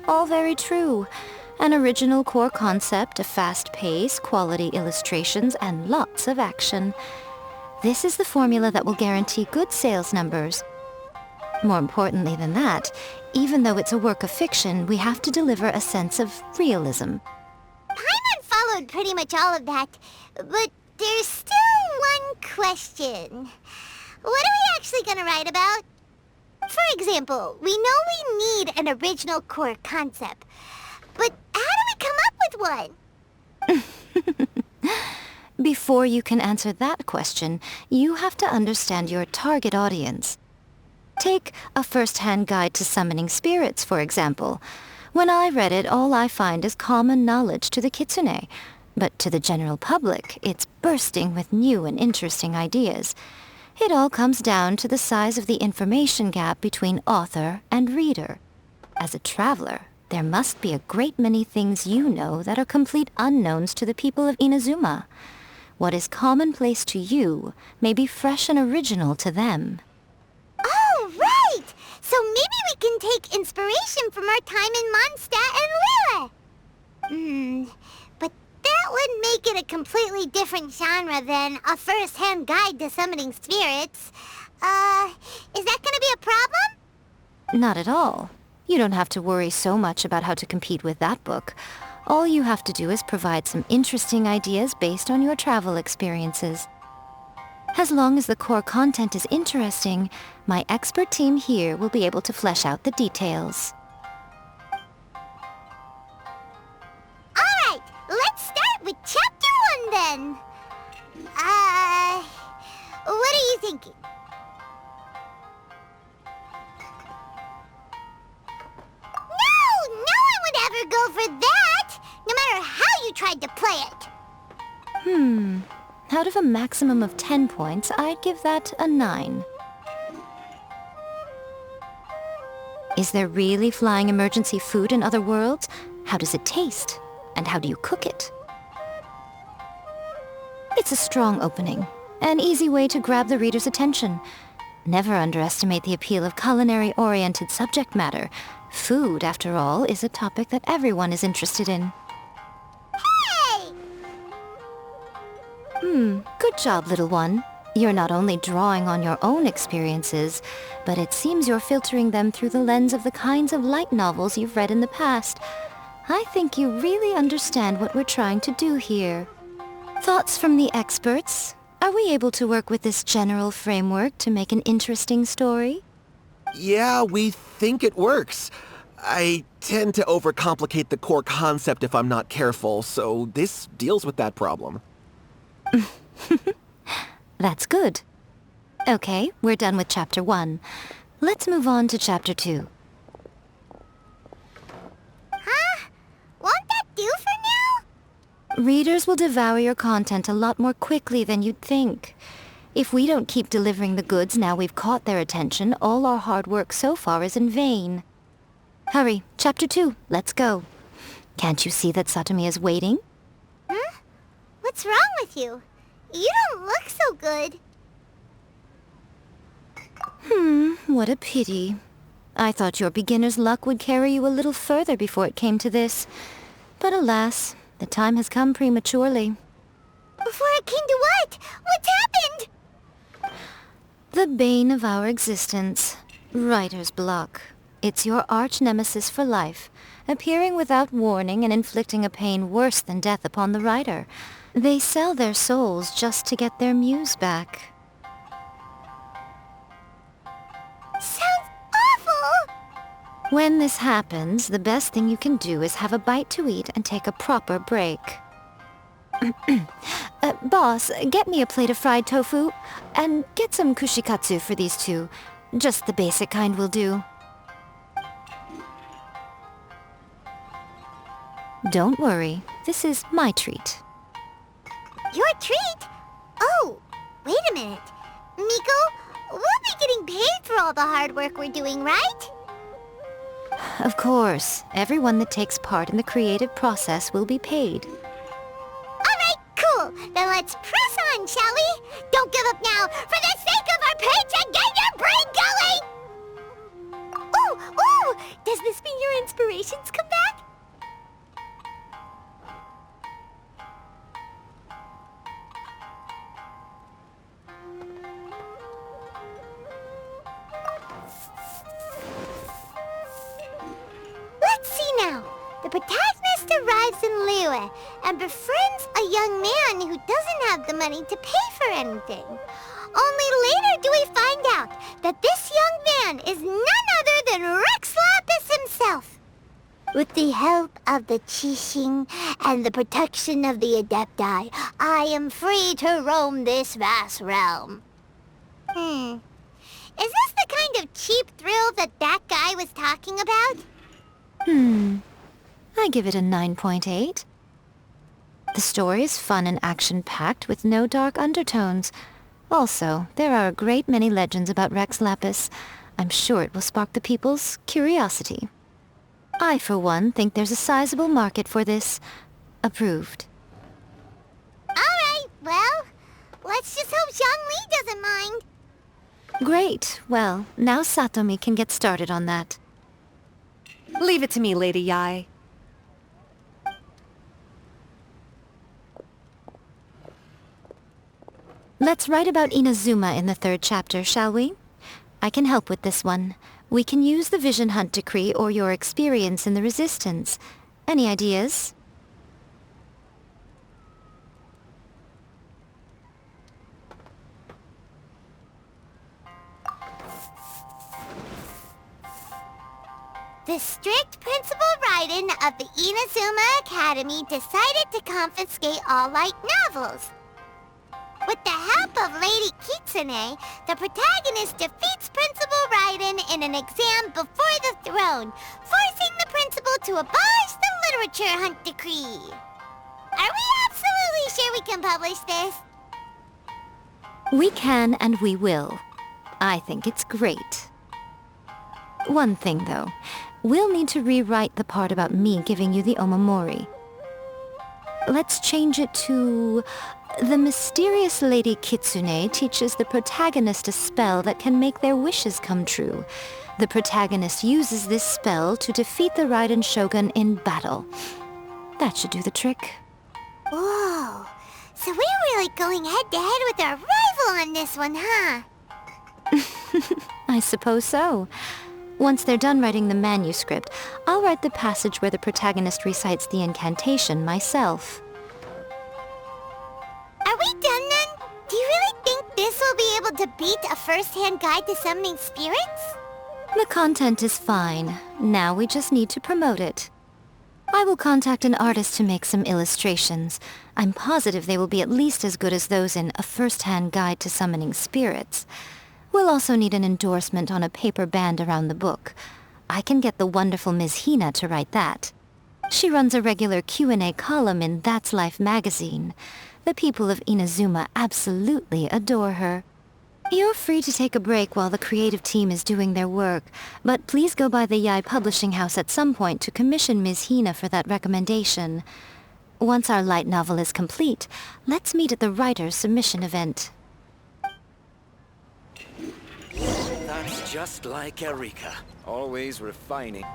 All very true. An original core concept, a fast pace, quality illustrations, and lots of action. This is the formula that will guarantee good sales numbers. More importantly than that, even though it's a work of fiction, we have to deliver a sense of realism. Paimon followed pretty much all of that, but there's still one question. What are we actually gonna write about? For example, we know we need an original core concept, but how do we come up with one? Before you can answer that question, you have to understand your target audience. Take A First-Hand Guide to Summoning Spirits, for example. When I read it, all I find is common knowledge to the kitsune. But to the general public, it's bursting with new and interesting ideas. It all comes down to the size of the information gap between author and reader. As a traveler, there must be a great many things you know that are complete unknowns to the people of Inazuma. What is commonplace to you may be fresh and original to them. Oh, right! So maybe we can take inspiration from our time in Mondstadt and Liyue. But that would make it a completely different genre than A First-Hand Guide to Summoning Spirits. Is that gonna be a problem? Not at all. You don't have to worry so much about how to compete with that book. All you have to do is provide some interesting ideas based on your travel experiences. As long as the core content is interesting, my expert team here will be able to flesh out the details. Alright, let's start with Chapter 1 then. What are you thinking? No, never go for that, no matter how you tried to play it. Out of a maximum of 10 points, I'd give that a 9. Is there really flying emergency food in other worlds? How does it taste? And how do you cook it? It's a strong opening, an easy way to grab the reader's attention. Never underestimate the appeal of culinary-oriented subject matter. Food, after all, is a topic that everyone is interested in. Hey! Good job, little one. You're not only drawing on your own experiences, but it seems you're filtering them through the lens of the kinds of light novels you've read in the past. I think you really understand what we're trying to do here. Thoughts from the experts? Are we able to work with this general framework to make an interesting story? Yeah, we think it works. I tend to overcomplicate the core concept if I'm not careful, so this deals with that problem. That's good. Okay, we're done with Chapter 1. Let's move on to Chapter 2. Huh? Won't that do for now? Readers will devour your content a lot more quickly than you'd think. If we don't keep delivering the goods now we've caught their attention, all our hard work so far is in vain. Hurry, Chapter 2, let's go. Can't you see that Satomi is waiting? Huh? What's wrong with you? You don't look so good. What a pity. I thought your beginner's luck would carry you a little further before it came to this. But alas, the time has come prematurely. Before it came to what? What's happened? The bane of our existence. Writer's block. It's your arch-nemesis for life, appearing without warning and inflicting a pain worse than death upon the writer. They sell their souls just to get their muse back. Sounds awful! When this happens, the best thing you can do is have a bite to eat and take a proper break. Boss, get me a plate of fried tofu, and get some kushikatsu for these two. Just the basic kind will do. Don't worry, this is my treat. Your treat? Oh, wait a minute. Miko, we'll be getting paid for all the hard work we're doing, right? Of course, everyone that takes part in the creative process will be paid. Alright, cool. Then let's press on, shall we? Don't give up now. For the sake of our paycheck, get your brain going! Ooh! Does this mean your inspirations come back? Let's see now. The protagonist arrives in Liyue and befriends a young man who doesn't have the money to pay for anything. Only later do we find out that this young man is none other than Rex Lapis himself. With the help of the Qixing and the protection of the Adepti, I am free to roam this vast realm. Is this the kind of cheap thrill that guy was talking about? I give it a 9.8. The story is fun and action-packed with no dark undertones. Also, there are a great many legends about Rex Lapis. I'm sure it will spark the people's curiosity. I, for one, think there's a sizable market for this. Approved. Alright, well, let's just hope Zhongli doesn't mind. Great. Well, now Satomi can get started on that. Leave it to me, Lady Yae. Let's write about Inazuma in the 3rd chapter, shall we? I can help with this one. We can use the Vision Hunt Decree or your experience in the Resistance. Any ideas? The strict Principal Raiden of the Inazuma Academy decided to confiscate all light novels. With the help of Lady Kitsune, the protagonist defeats Principal Raiden in an exam before the throne, forcing the principal to abolish the literature hunt decree. Are we absolutely sure we can publish this? We can and we will. I think it's great. One thing, though. We'll need to rewrite the part about me giving you the omamori. Let's change it to... The mysterious Lady Kitsune teaches the protagonist a spell that can make their wishes come true. The protagonist uses this spell to defeat the Raiden Shogun in battle. That should do the trick. Whoa, so we're really going head-to-head with our rival on this one, huh? I suppose so. Once they're done writing the manuscript, I'll write the passage where the protagonist recites the incantation myself. Are we done then? Do you really think this will be able to beat a first-hand guide to summoning spirits? The content is fine. Now we just need to promote it. I will contact an artist to make some illustrations. I'm positive they will be at least as good as those in A First-Hand Guide to Summoning Spirits. We'll also need an endorsement on a paper band around the book. I can get the wonderful Ms. Hina to write that. She runs a regular Q&A column in That's Life magazine. The people of Inazuma absolutely adore her. You're free to take a break while the creative team is doing their work, but please go by the Yae publishing house at some point to commission Ms. Hina for that recommendation. Once our light novel is complete, let's meet at the writer's submission event. That's just like Erika. Always refining.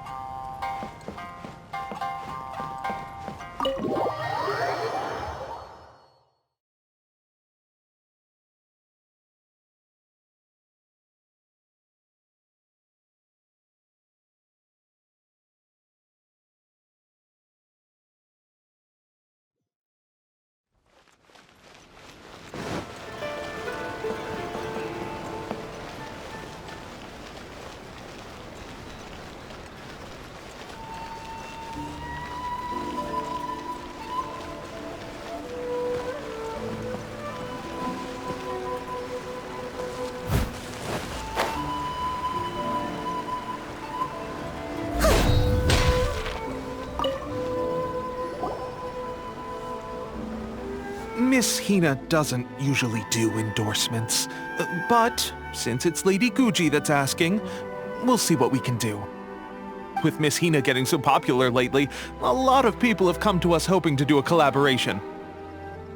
Miss Hina doesn't usually do endorsements, but since it's Lady Guji that's asking, we'll see what we can do. With Miss Hina getting so popular lately, a lot of people have come to us hoping to do a collaboration.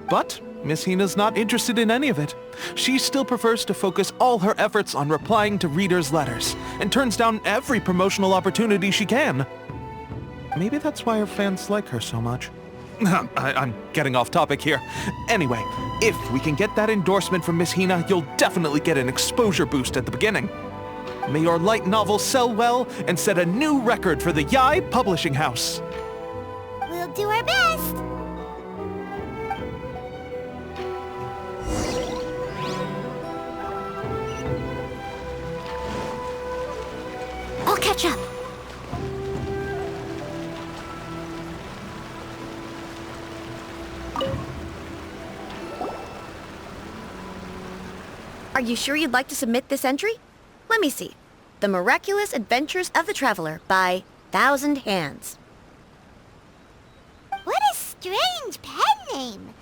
But Miss Hina's not interested in any of it. She still prefers to focus all her efforts on replying to readers' letters, and turns down every promotional opportunity she can. Maybe that's why her fans like her so much. I'm getting off topic here. Anyway, if we can get that endorsement from Miss Hina, you'll definitely get an exposure boost at the beginning. May your light novel sell well and set a new record for the Yae publishing house. We'll do our best. I'll catch up. Are you sure you'd like to submit this entry? Let me see. The Miraculous Adventures of the Traveler by Thousand Hands. What a strange pen name.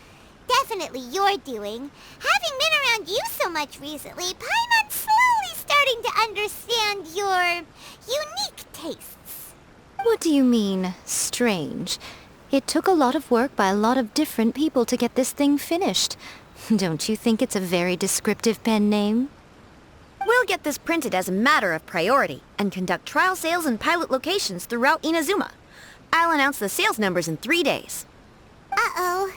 Definitely your doing. Having been around you so much recently, Paimon's slowly starting to understand your unique tastes. What do you mean, strange? It took a lot of work by a lot of different people to get this thing finished. Don't you think it's a very descriptive pen name? We'll get this printed as a matter of priority and conduct trial sales in pilot locations throughout Inazuma. I'll announce the sales numbers in 3 days. Uh-oh.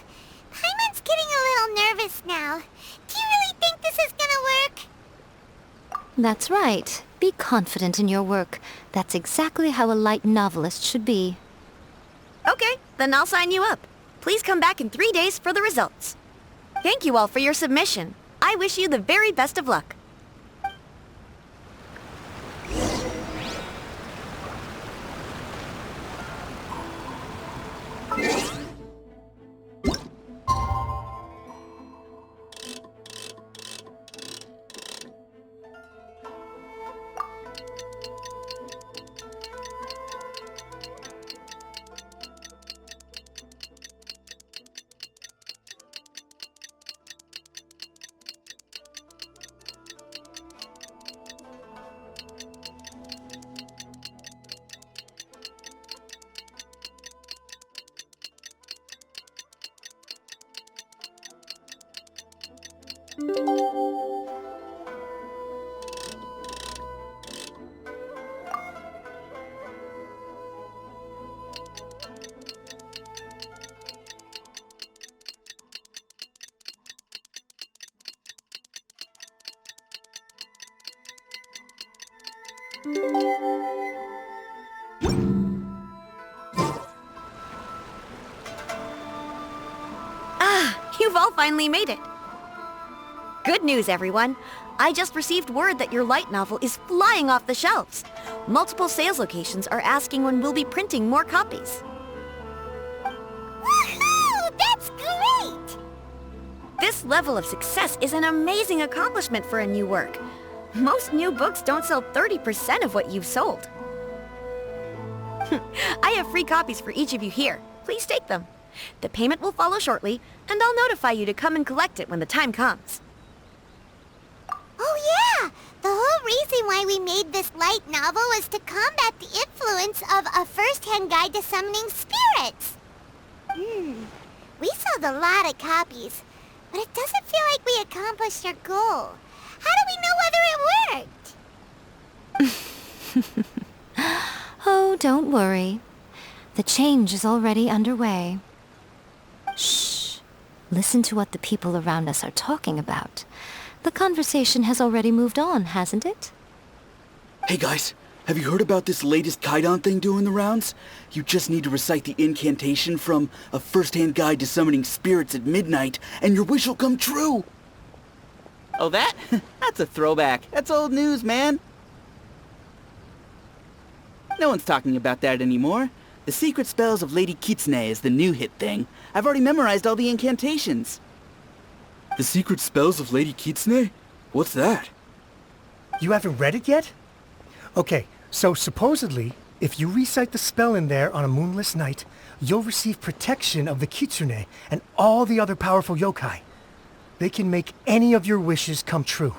Paimon's getting a little nervous now. Do you really think this is gonna work? That's right. Be confident in your work. That's exactly how a light novelist should be. Okay, then I'll sign you up. Please come back in 3 days for the results. Thank you all for your submission. I wish you the very best of luck. You've all finally made it. Good news, everyone. I just received word that your light novel is flying off the shelves. Multiple sales locations are asking when we'll be printing more copies. Woohoo! That's great! This level of success is an amazing accomplishment for a new work. Most new books don't sell 30% of what you've sold. I have free copies for each of you here. Please take them. The payment will follow shortly, and I'll notify you to come and collect it when the time comes. Oh yeah! The whole reason why we made this light novel was to combat the influence of a first-hand guide to summoning spirits. We sold a lot of copies, but it doesn't feel like we accomplished our goal. How do we know whether it worked? Oh, don't worry. The change is already underway. Shh. Listen to what the people around us are talking about. The conversation has already moved on, hasn't it? Hey guys, have you heard about this latest Kaidan thing doing the rounds? You just need to recite the incantation from A First-Hand Guide to Summoning Spirits at midnight, and your wish will come true! Oh, that? That's a throwback. That's old news, man. No one's talking about that anymore. The Secret Spells of Lady Kitsune is the new hit thing. I've already memorized all the incantations. The Secret Spells of Lady Kitsune? What's that? You haven't read it yet? Okay, so supposedly, if you recite the spell in there on a moonless night, you'll receive protection of the Kitsune and all the other powerful yokai. They can make any of your wishes come true.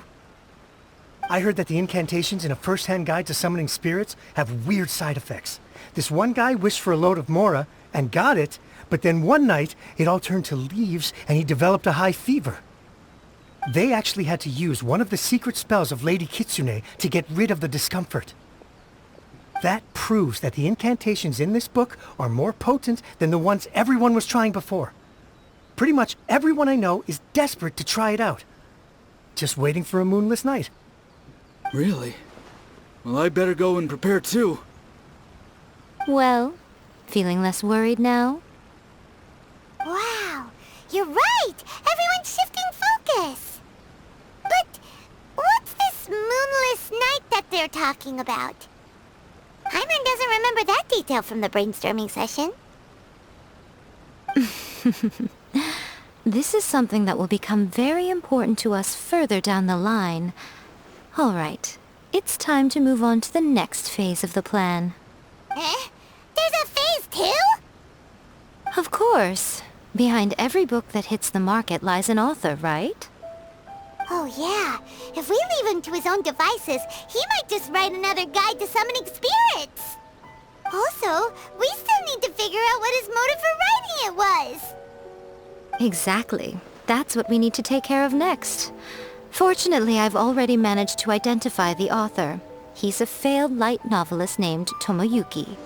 I heard that the incantations in A First-Hand Guide to Summoning Spirits have weird side effects. This one guy wished for a load of mora and got it, but then one night it all turned to leaves and he developed a high fever. They actually had to use one of the secret spells of Lady Kitsune to get rid of the discomfort. That proves that the incantations in this book are more potent than the ones everyone was trying before. Pretty much everyone I know is desperate to try it out. Just waiting for a moonless night. Really? Well, I better go and prepare too. Well, feeling less worried now? Wow, you're right! Everyone's shifting focus! But what's this moonless night that they're talking about? Hyman doesn't remember that detail from the brainstorming session. This is something that will become very important to us further down the line. All right, it's time to move on to the next phase of the plan. There's a phase 2? Of course. Behind every book that hits the market lies an author, right? Oh yeah, if we leave him to his own devices, he might just write another guide to summoning spirits. Also, we still need to figure out what his motive for writing it was. Exactly. That's what we need to take care of next. Fortunately, I've already managed to identify the author. He's a failed light novelist named Tomoyuki.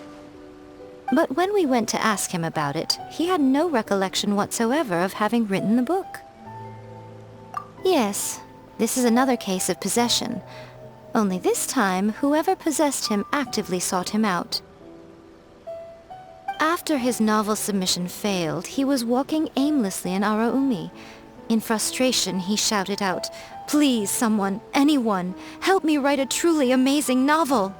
But when we went to ask him about it, he had no recollection whatsoever of having written the book. Yes, this is another case of possession. Only this time, whoever possessed him actively sought him out. After his novel submission failed, he was walking aimlessly in Araumi. In frustration, he shouted out, "Please, someone, anyone, help me write a truly amazing novel!"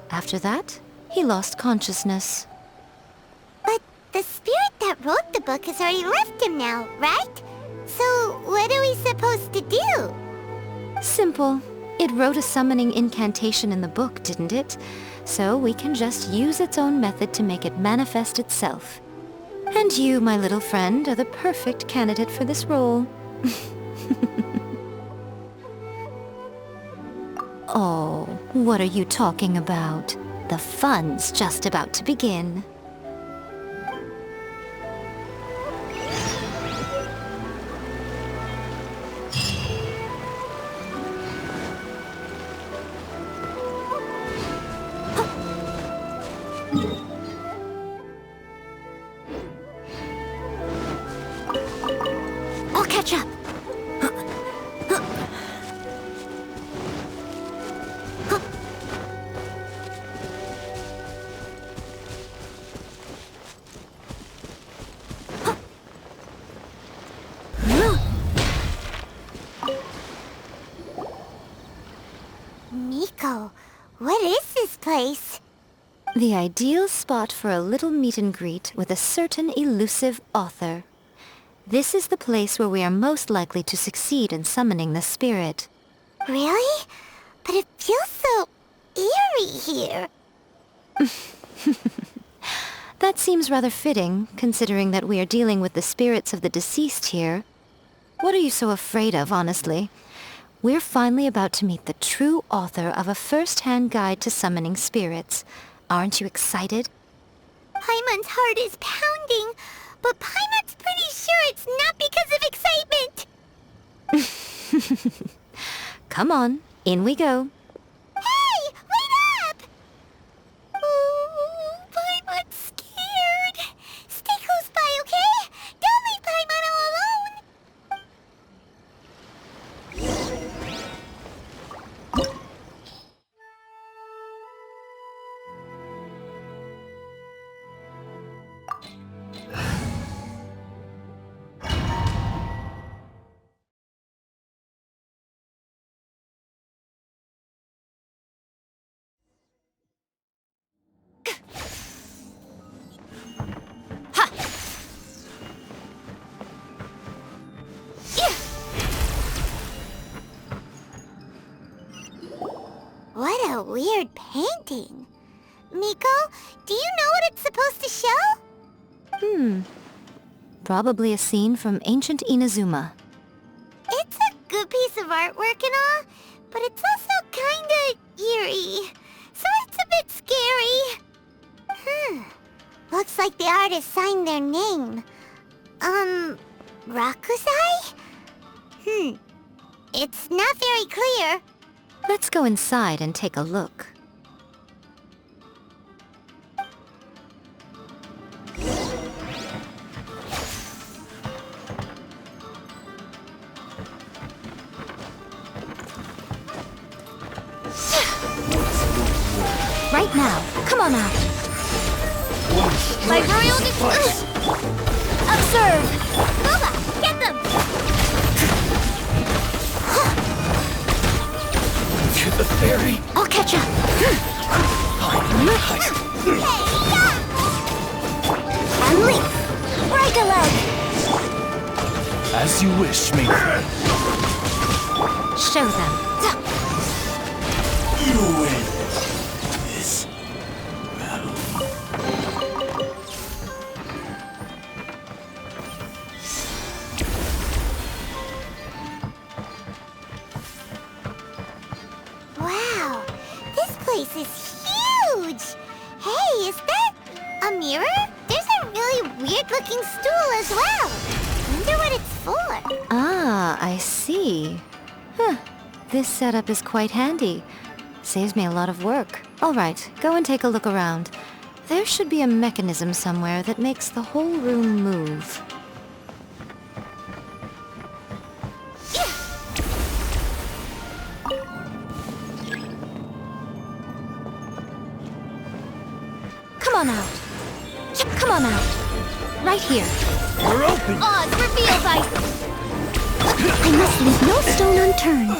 After that, he lost consciousness. But the spirit that wrote the book has already left him now, right? So what are we supposed to do? Simple. It wrote a summoning incantation in the book, didn't it? So we can just use its own method to make it manifest itself. And you, my little friend, are the perfect candidate for this role. Oh, what are you talking about? The fun's just about to begin. catch up. Miko, what is this place? The ideal spot for a little meet and greet with a certain elusive author. This is the place where we are most likely to succeed in summoning the spirit. Really? But it feels so eerie here. That seems rather fitting, considering that we are dealing with the spirits of the deceased here. What are you so afraid of, honestly? We're finally about to meet the true author of a first-hand guide to summoning spirits. Aren't you excited? Paimon's heart is pounding, but Paimon's pretty sure it's not because of excitement. Come on, in we go. Hey, wait up! Oh, Paimon's scared. Stay close by, okay? Don't leave Paimon all alone. What a weird painting. Miko, do you know what it's supposed to show? Probably a scene from ancient Inazuma. It's a good piece of artwork and all, but it's also kinda eerie. So it's a bit scary. Looks like the artist signed their name. Rakusai? It's not very clear. Let's go inside and take a look. Right now. Come on out. By royal observe! Boba, get them! To the ferry. I'll catch up. And leap! Break a leg! As you wish, maiden. Show them. You win this battle. Wow, this place is huge! Hey, is that a mirror? There's a really weird-looking stool as well. Wonder what it's for. Ah, I see. This setup is quite handy. Saves me a lot of work. All right, go and take a look around. There should be a mechanism somewhere that makes the whole room move. Come on out. Come on out. Right here. We're open. Oz, reveal by... I must leave no stone unturned.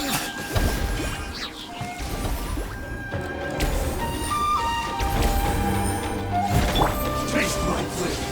Taste my flavor.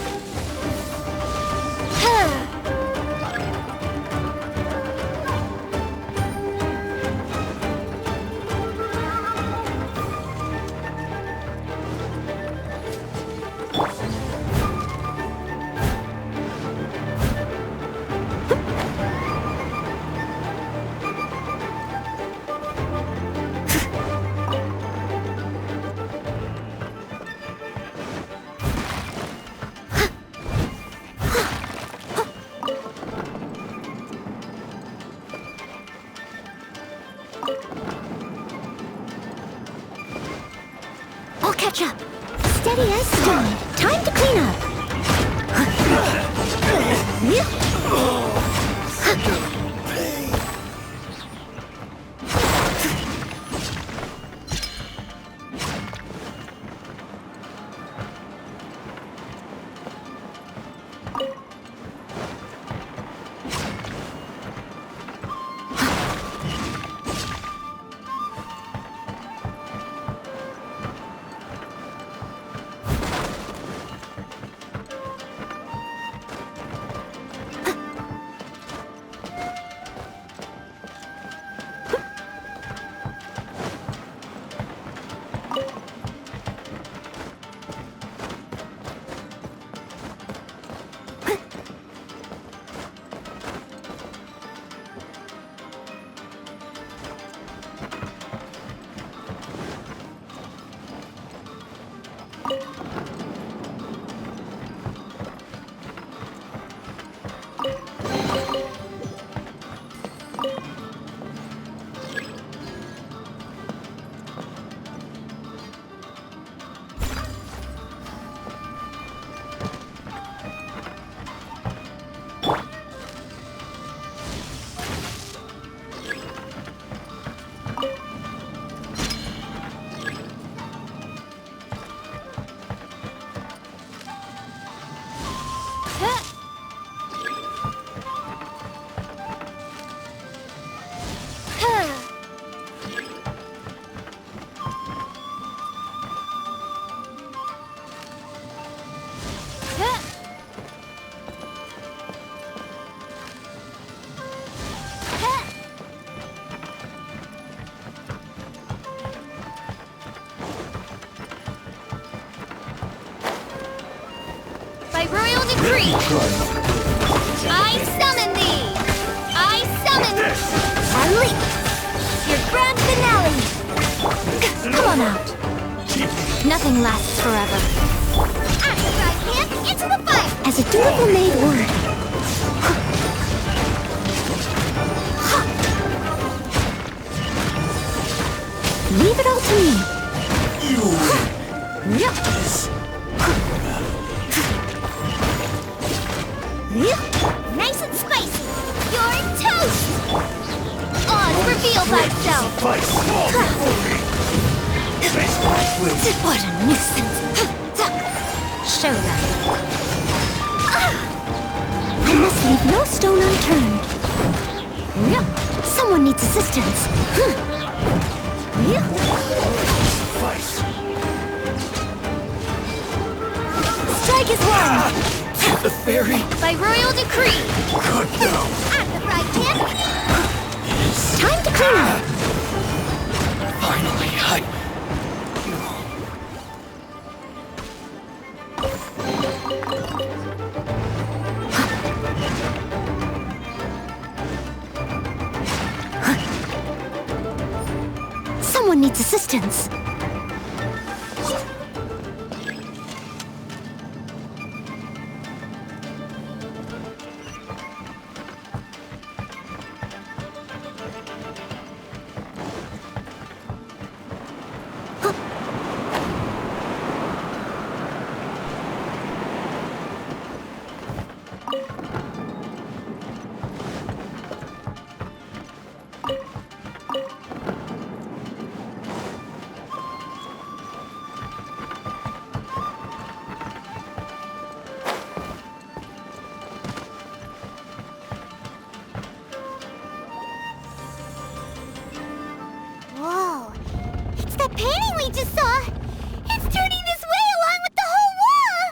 I'll catch up. Steady as stone. Time to clean up. By royal decree! I summon thee! I summon Ali! Your grand finale! Come on out. Nothing lasts forever. At the right hand, into the fire! As a dutiful maid would. Leave it all to me. Nice and spicy! You're toast! Oz, reveal thyself! What a nuisance. Show them. I must leave no stone unturned. Someone needs assistance. Strike is one! The fairy? By royal decree! Good now. At the right hand! Time to clean up! Finally, Someone needs assistance. Whoa! It's that painting we just saw! It's turning this way along with the whole wall!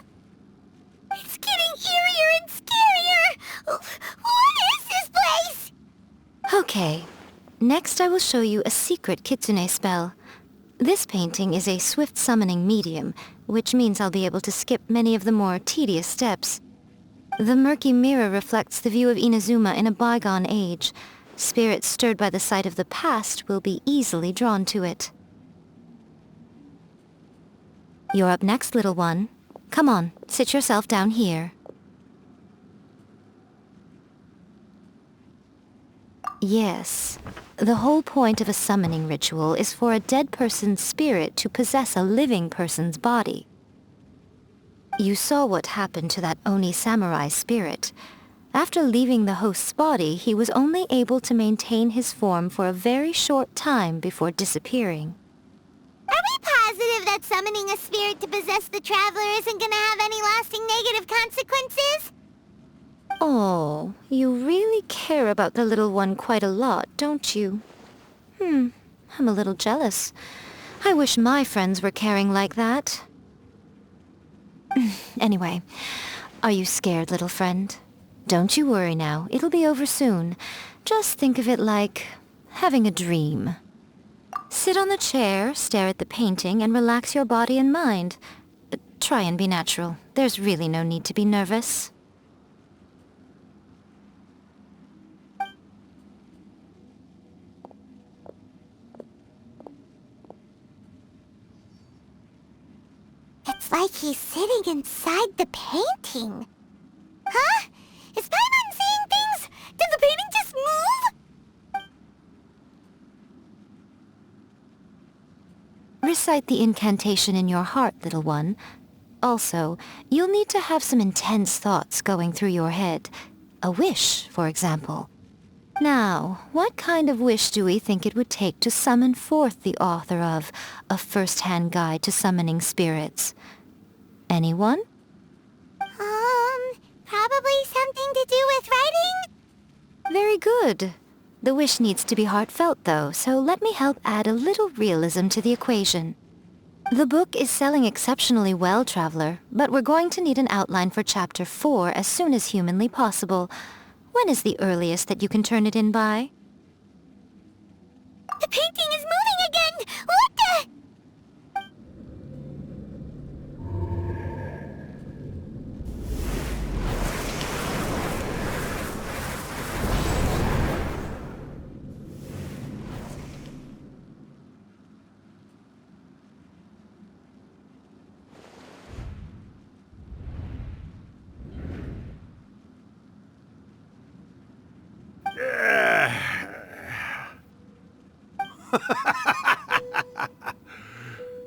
It's getting eerier and scarier! What is this place? Okay. Next I will show you a secret kitsune spell. This painting is a swift summoning medium, which means I'll be able to skip many of the more tedious steps. The murky mirror reflects the view of Inazuma in a bygone age. Spirits stirred by the sight of the past will be easily drawn to it. You're up next, little one. Come on, sit yourself down here. Yes. The whole point of a summoning ritual is for a dead person's spirit to possess a living person's body. You saw what happened to that Oni samurai spirit. After leaving the host's body, he was only able to maintain his form for a very short time before disappearing. Are we positive that summoning a spirit to possess the traveler isn't gonna have any lasting negative consequences? Oh, you really care about the little one quite a lot, don't you? I'm a little jealous. I wish my friends were caring like that. Anyway, are you scared, little friend? Don't you worry now, it'll be over soon. Just think of it like having a dream. Sit on the chair, stare at the painting, and relax your body and mind. Try and be natural. There's really no need to be nervous. It's like he's sitting inside the painting. Huh? Is Paimon seeing things? Did the painting just move? Recite the incantation in your heart, little one. Also, you'll need to have some intense thoughts going through your head. A wish, for example. Now, what kind of wish do we think it would take to summon forth the author of A First-Hand Guide to Summoning Spirits? Anyone? Probably something to do with writing? Very good. The wish needs to be heartfelt, though, so let me help add a little realism to the equation. The book is selling exceptionally well, Traveler, but we're going to need an outline for Chapter 4 as soon as humanly possible. When is the earliest that you can turn it in by? The painting is moving again! What the...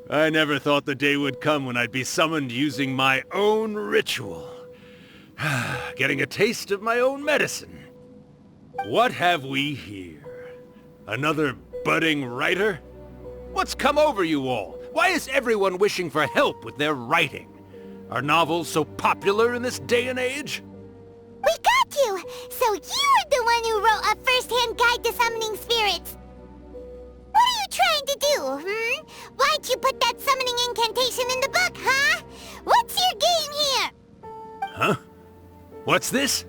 I never thought the day would come when I'd be summoned using my own ritual. Getting a taste of my own medicine. What have we here? Another budding writer? What's come over you all? Why is everyone wishing for help with their writing? Are novels so popular in this day and age? We got you! So you're the one who wrote a first-hand guide to summoning spirits! What are you trying to do, Why'd you put that summoning incantation in the book, huh? What's your game here? Huh? What's this?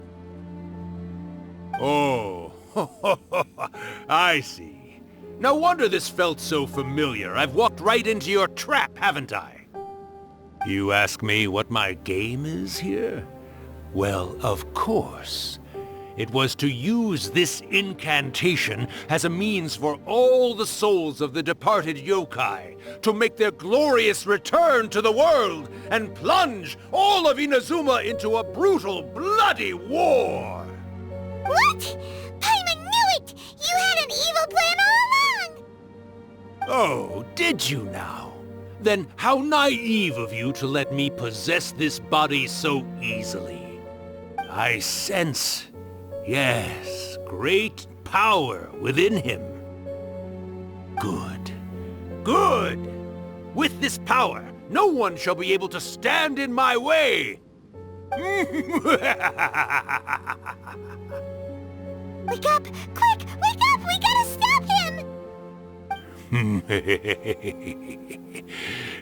Oh, I see. No wonder this felt so familiar. I've walked right into your trap, haven't I? You ask me what my game is here? Well, of course. It was to use this incantation as a means for all the souls of the departed yokai to make their glorious return to the world and plunge all of Inazuma into a brutal, bloody war! What? Paimon knew it! You had an evil plan all along! Oh, did you now? Then how naive of you to let me possess this body so easily. I sense, yes, great power within him. Good. Good! With this power, no one shall be able to stand in my way! Wake up! Quick! Wake up! We gotta stop him!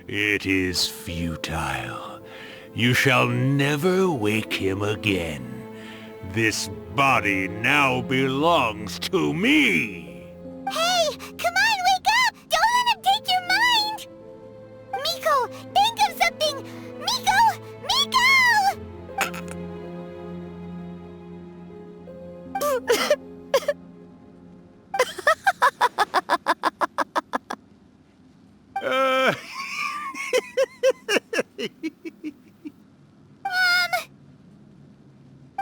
It is futile. You shall never wake him again. This body now belongs to me! Hey! Come on, wake up! Don't let him take your mind! Miko, think of something! Miko! Miko!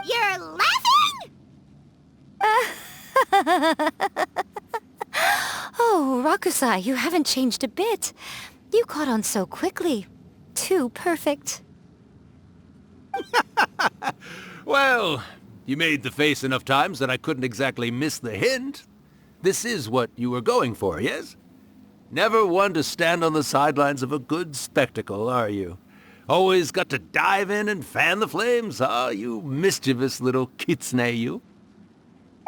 You're laughing? Oh, Rakusai, you haven't changed a bit. You caught on so quickly. Too perfect. Well, you made the face enough times that I couldn't exactly miss the hint. This is what you were going for, yes? Never one to stand on the sidelines of a good spectacle, are you? Always got to dive in and fan the flames, huh? You mischievous little kitsune, you.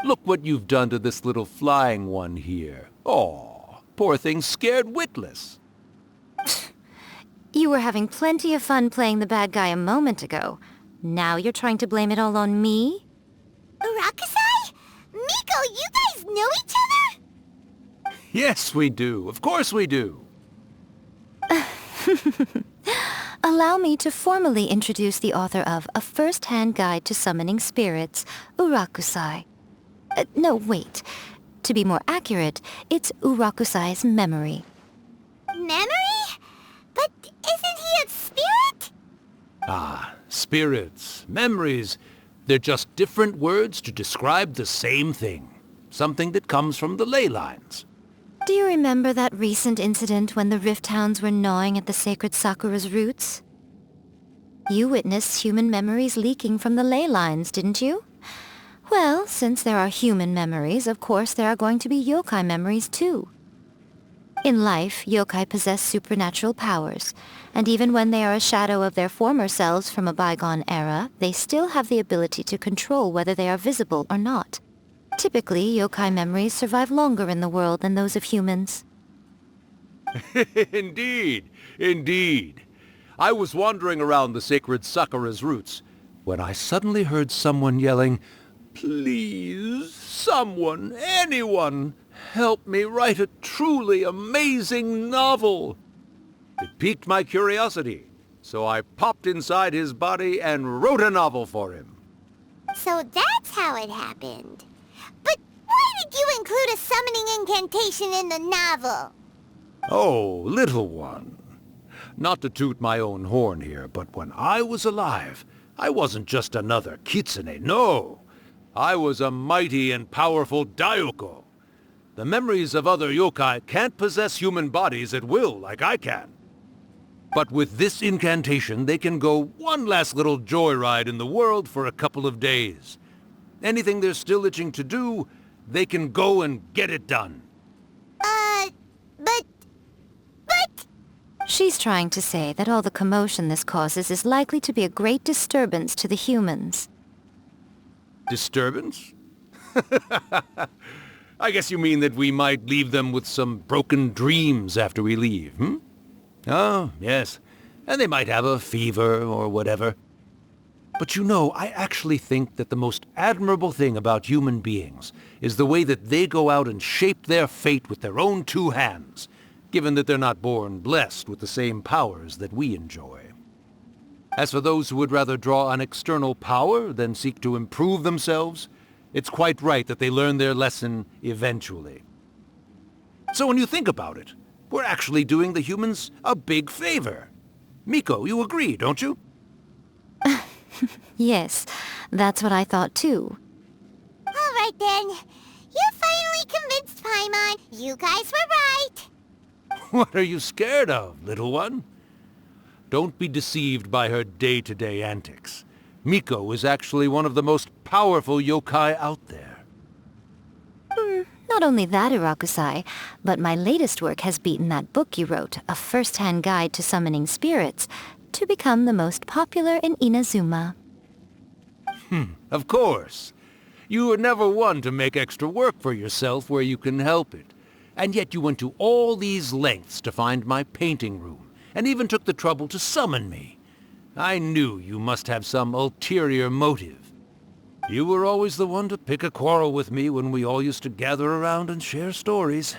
Look what you've done to this little flying one here. Aw, poor thing scared witless. You were having plenty of fun playing the bad guy a moment ago. Now you're trying to blame it all on me? Rakusai? Miko, you guys know each other? Yes, we do. Of course we do. Allow me to formally introduce the author of A First-Hand Guide to Summoning Spirits, Urakusai. No, wait. To be more accurate, it's Urakusai's memory. Memory? But isn't he a spirit? Ah, spirits, memories. They're just different words to describe the same thing. Something that comes from the ley lines. Do you remember that recent incident when the Rift Hounds were gnawing at the sacred Sakura's roots? You witnessed human memories leaking from the ley lines, didn't you? Well, since there are human memories, of course there are going to be yokai memories too. In life, yokai possess supernatural powers, and even when they are a shadow of their former selves from a bygone era, they still have the ability to control whether they are visible or not. Typically, yokai memories survive longer in the world than those of humans. Indeed, indeed. I was wandering around the sacred Sakura's roots when I suddenly heard someone yelling, "Please, someone, anyone, help me write a truly amazing novel." It piqued my curiosity, so I popped inside his body and wrote a novel for him. So that's how it happened. But why did you include a summoning incantation in the novel? Oh, little one. Not to toot my own horn here, but when I was alive, I wasn't just another kitsune, no. I was a mighty and powerful Daiyoko. The memories of other yokai can't possess human bodies at will like I can. But with this incantation, they can go one last little joyride in the world for a couple of days. Anything they're still itching to do, they can go and get it done. But... She's trying to say that all the commotion this causes is likely to be a great disturbance to the humans. Disturbance? I guess you mean that we might leave them with some broken dreams after we leave, hmm? Oh, yes. And they might have a fever or whatever. But you know, I actually think that the most admirable thing about human beings is the way that they go out and shape their fate with their own two hands, given that they're not born blessed with the same powers that we enjoy. As for those who would rather draw on external power than seek to improve themselves, it's quite right that they learn their lesson eventually. So when you think about it, we're actually doing the humans a big favor. Miko, you agree, don't you? Yes, that's what I thought too. All right then. You finally convinced Paimon. You guys were right. What are you scared of, little one? Don't be deceived by her day-to-day antics. Miko is actually one of the most powerful yokai out there. Not only that, Urakusai, but my latest work has beaten that book you wrote, A First-Hand Guide to Summoning Spirits, to become the most popular in Inazuma. Of course. You were never one to make extra work for yourself where you can help it. And yet you went to all these lengths to find my painting room, and even took the trouble to summon me. I knew you must have some ulterior motive. You were always the one to pick a quarrel with me when we all used to gather around and share stories.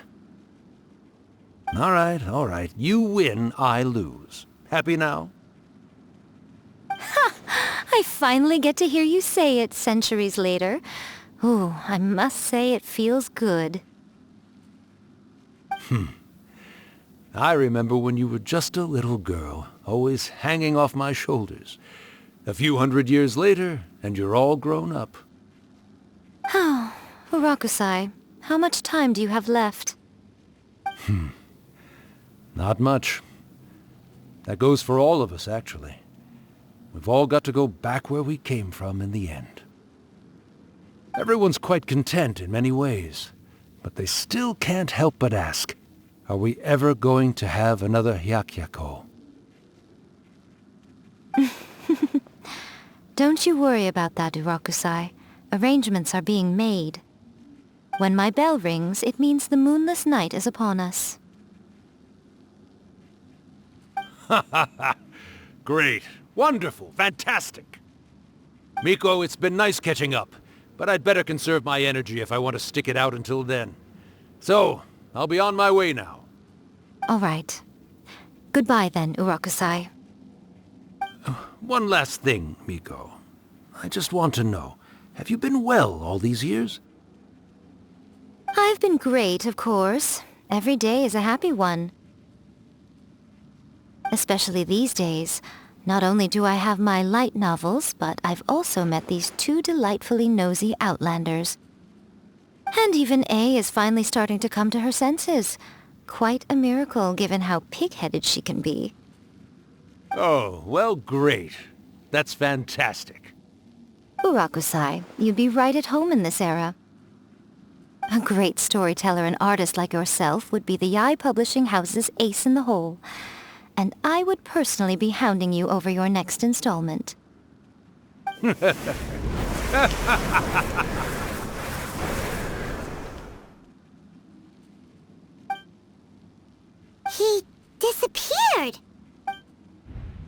All right. You win, I lose. Happy now? I finally get to hear you say it centuries later. Ooh, I must say it feels good. I remember when you were just a little girl, always hanging off my shoulders. A few hundred years later, and you're all grown up. Oh, Urakusai, how much time do you have left? Not much. That goes for all of us, actually. We've all got to go back where we came from in the end. Everyone's quite content in many ways, but they still can't help but ask, are we ever going to have another Hyakyako? Don't you worry about that, Urakusai. Arrangements are being made. When my bell rings, it means the moonless night is upon us. Great. Wonderful. Fantastic. Miko, it's been nice catching up, but I'd better conserve my energy if I want to stick it out until then. So, I'll be on my way now. All right. Goodbye then, Urakusai. One last thing, Miko. I just want to know, have you been well all these years? I've been great, of course. Every day is a happy one. Especially these days. Not only do I have my light novels, but I've also met these two delightfully nosy outlanders. And even A is finally starting to come to her senses. Quite a miracle, given how pig-headed she can be. Oh, well, great. That's fantastic. Urakusai, you'd be right at home in this era. A great storyteller and artist like yourself would be the Yae Publishing House's ace in the hole. And I would personally be hounding you over your next installment. He disappeared.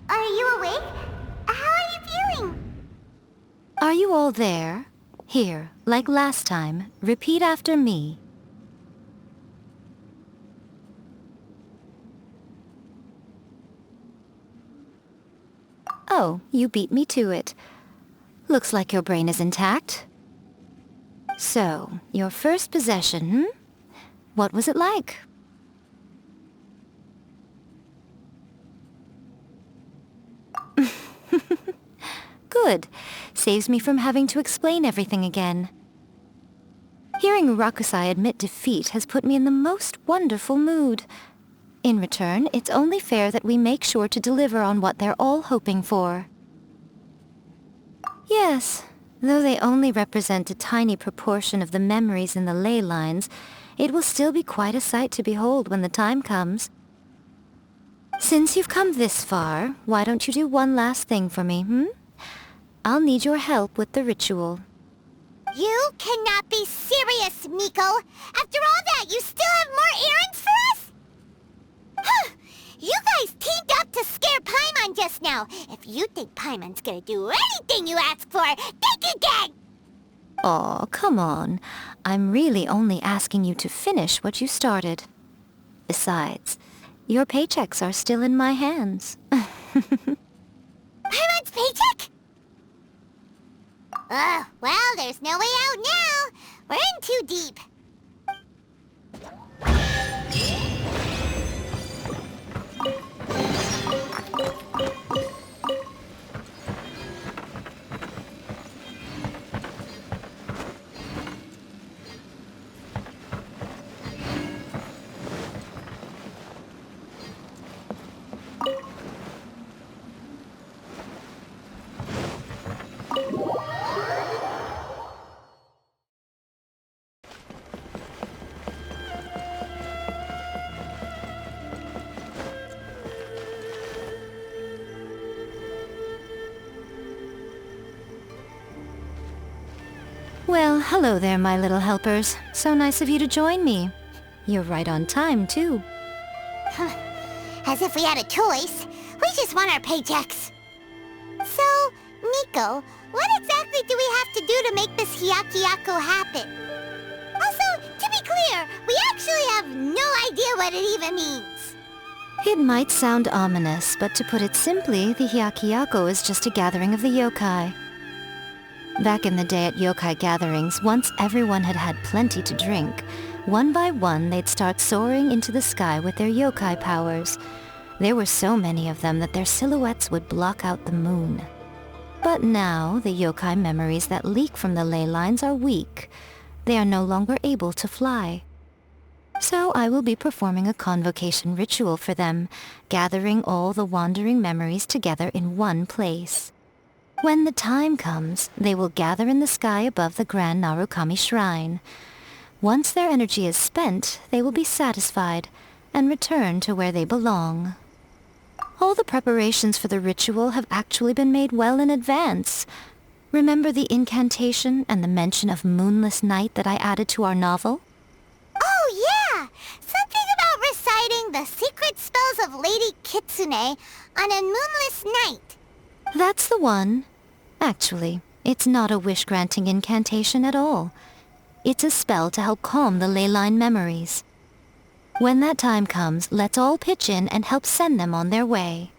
Are you awake? How are you feeling? Are you all there? Here, like last time, repeat after me. Oh, you beat me to it. Looks like your brain is intact. So, your first possession, What was it like? Good. Saves me from having to explain everything again. Hearing Rakusai admit defeat has put me in the most wonderful mood. In return, it's only fair that we make sure to deliver on what they're all hoping for. Yes, though they only represent a tiny proportion of the memories in the ley lines, it will still be quite a sight to behold when the time comes. Since you've come this far, why don't you do one last thing for me, I'll need your help with the ritual. You cannot be serious, Miko! After all that, you still have more errands for us? Huh! You guys teamed up to scare Paimon just now. If you think Paimon's gonna do anything you ask for, think again! Aw, come on. I'm really only asking you to finish what you started. Besides, your paychecks are still in my hands. Paimon's paycheck? Well, there's no way out now. We're in too deep. Well, hello there, my little helpers. So nice of you to join me. You're right on time, too. As if we had a choice. We just want our paychecks. So, Miko, what exactly do we have to do to make this Hyakyako happen? Also, to be clear, we actually have no idea what it even means. It might sound ominous, but to put it simply, the Hyakyako is just a gathering of the yokai. Back in the day at yokai gatherings, once everyone had had plenty to drink, one by one they'd start soaring into the sky with their yokai powers. There were so many of them that their silhouettes would block out the moon. But now, the yokai memories that leak from the ley lines are weak. They are no longer able to fly. So I will be performing a convocation ritual for them, gathering all the wandering memories together in one place. When the time comes, they will gather in the sky above the grand Narukami shrine. Once their energy is spent, they will be satisfied and return to where they belong. All the preparations for the ritual have actually been made well in advance. Remember the incantation and the mention of moonless night that I added to our novel? Oh yeah! Something about reciting the secret spells of Lady Kitsune on a moonless night. That's the one. Actually, it's not a wish-granting incantation at all. It's a spell to help calm the ley line memories. When that time comes, let's all pitch in and help send them on their way.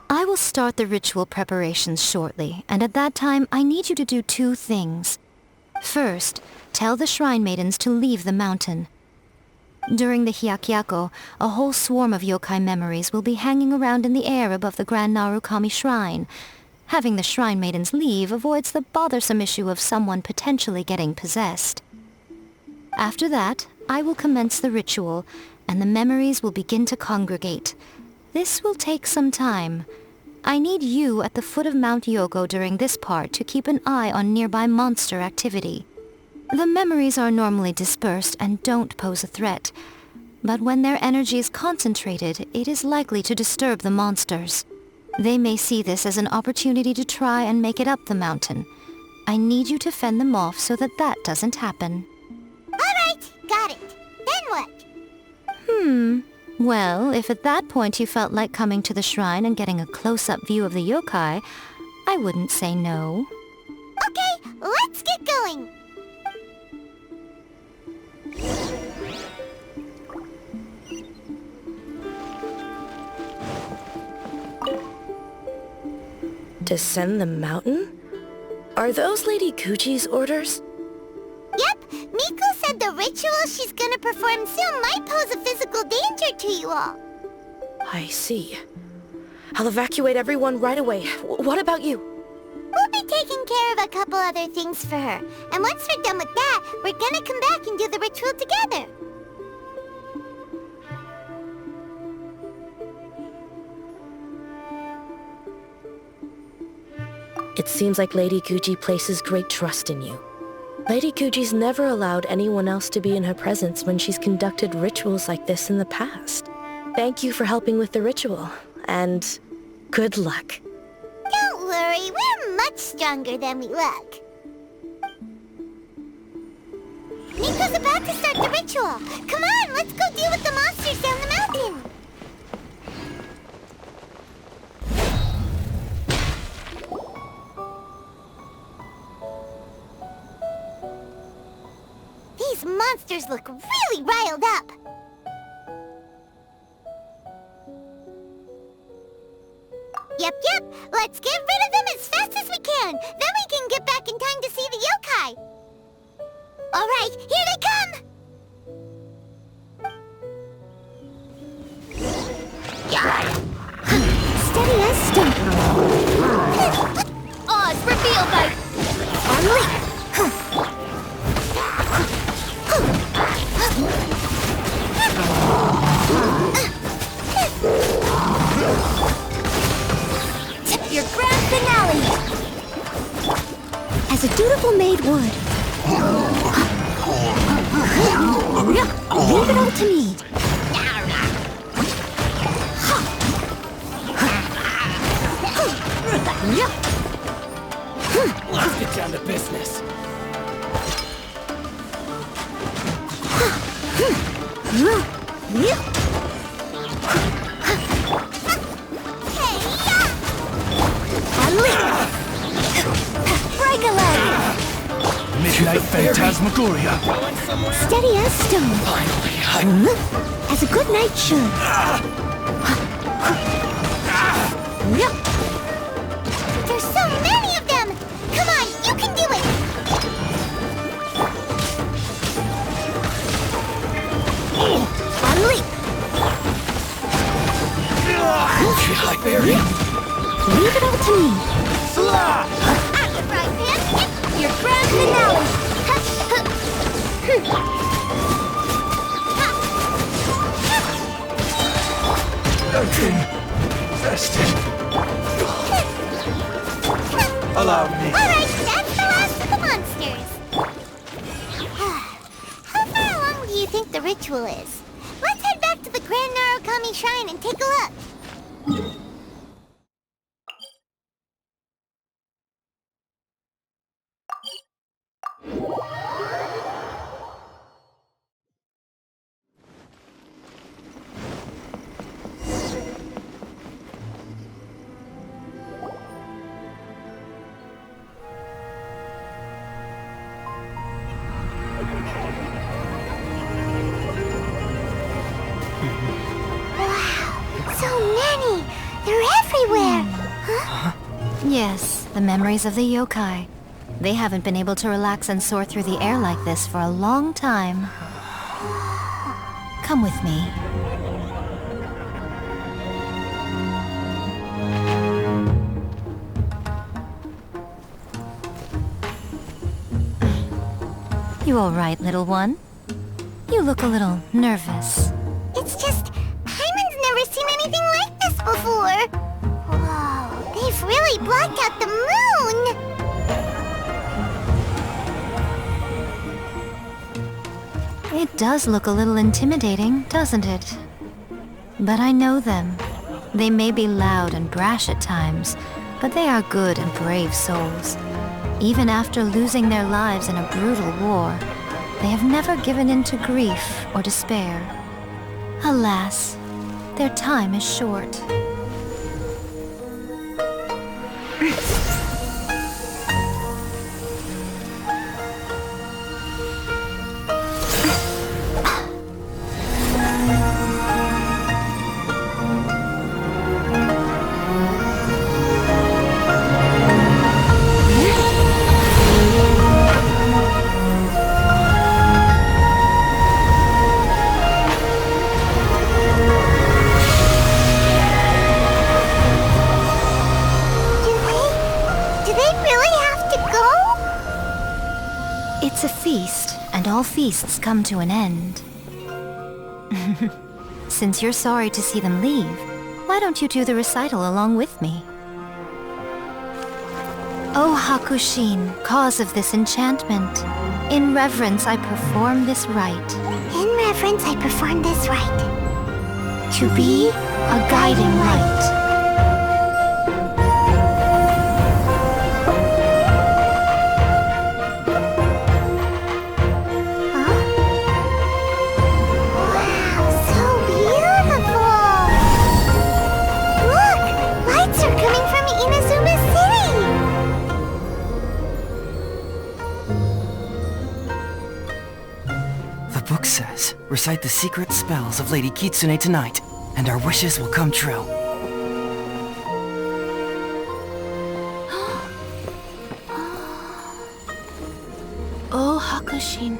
I will start the ritual preparations shortly, and at that time I need you to do two things. First, tell the shrine maidens to leave the mountain. During the Hyakyako, a whole swarm of yokai memories will be hanging around in the air above the grand Narukami shrine. Having the shrine maidens leave avoids the bothersome issue of someone potentially getting possessed. After that, I will commence the ritual, and the memories will begin to congregate. This will take some time. I need you at the foot of Mount Yogo during this part to keep an eye on nearby monster activity. The memories are normally dispersed and don't pose a threat, but when their energy is concentrated, it is likely to disturb the monsters. They may see this as an opportunity to try and make it up the mountain. I need you to fend them off so that that doesn't happen. Alright, got it. Then what? Well, if at that point you felt like coming to the shrine and getting a close-up view of the yokai, I wouldn't say no. Okay, let's get going. Descend the mountain? Are those Lady Kuchi's orders? Yep, Miko said the ritual she's gonna perform soon might pose a physical danger to you all. I see. I'll evacuate everyone right away. What about you? We'll be taking taking care of a couple other things for her. And once we're done with that, we're gonna come back and do the ritual together. It seems like Lady Guji places great trust in you. Lady Guji's never allowed anyone else to be in her presence when she's conducted rituals like this in the past. Thank you for helping with the ritual, and good luck. Don't worry, we're much stronger than we look. Nico's about to start the ritual. Come on, let's go deal with the monsters down the mountain. These monsters look really riled up. Yep. Let's get rid of them as fast as we can. Then we can get back in time to see the yokai. All right, here they come. Steady as stone. Oz revealed by Unleash. Your grand finale! As a dutiful maid would. Leave it all to me. Let's get down to business. Break a leg! Midnight Phantasmagoria. Steady as stone. Finally, As a good knight should. There's so many of them! Come on, you can do it! Unleash! Hyperion. Leave it all to me. Right, man. Your grand finale. Infested. Allow me. All right, that's the last of the monsters. How far along do you think the ritual is? Let's head back to the Grand Narukami Shrine and take a look. Yes, the memories of the yokai. They haven't been able to relax and soar through the air like this for a long time. Come with me. You all right, little one? You look a little nervous. It's just, Hyman's never seen anything like this before. Whoa, they've really blocked out the moon! It does look a little intimidating, doesn't it? But I know them. They may be loud and brash at times, but they are good and brave souls. Even after losing their lives in a brutal war, they have never given in to grief or despair. Alas, their time is short. It's a feast, and all feasts come to an end. Since you're sorry to see them leave, why don't you do the recital along with me? O Hakushin, cause of this enchantment, in reverence I perform this rite. In reverence, I perform this rite. To be a guiding light. Recite the secret spells of Lady Kitsune tonight, and our wishes will come true. O Hakushin,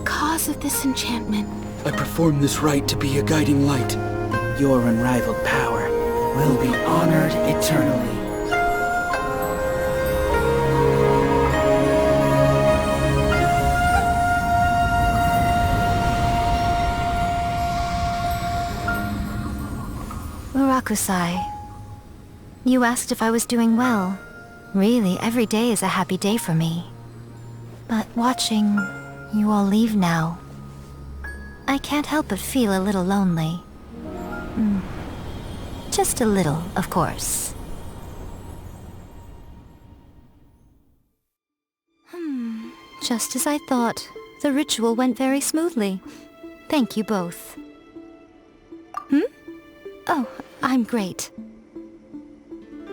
cause of this enchantment. I perform this rite to be a guiding light. Your unrivaled power Will be honored eternally. Murakusai, you asked if I was doing well. Really, every day is a happy day for me. But watching you all leave now, I can't help but feel a little lonely. Just a little, of course. Just as I thought, the ritual went very smoothly. Thank you both. Oh, I'm great.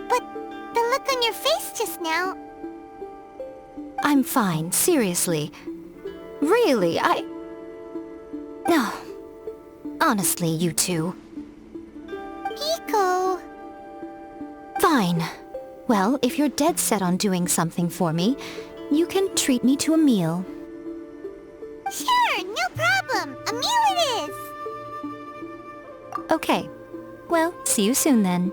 But the look on your face just now... I'm fine, seriously. Really, No. Honestly, you two. Hiko... Fine. Well, if you're dead set on doing something for me, you can treat me to a meal. Sure, no problem. A meal it is. Okay. Well, see you soon then.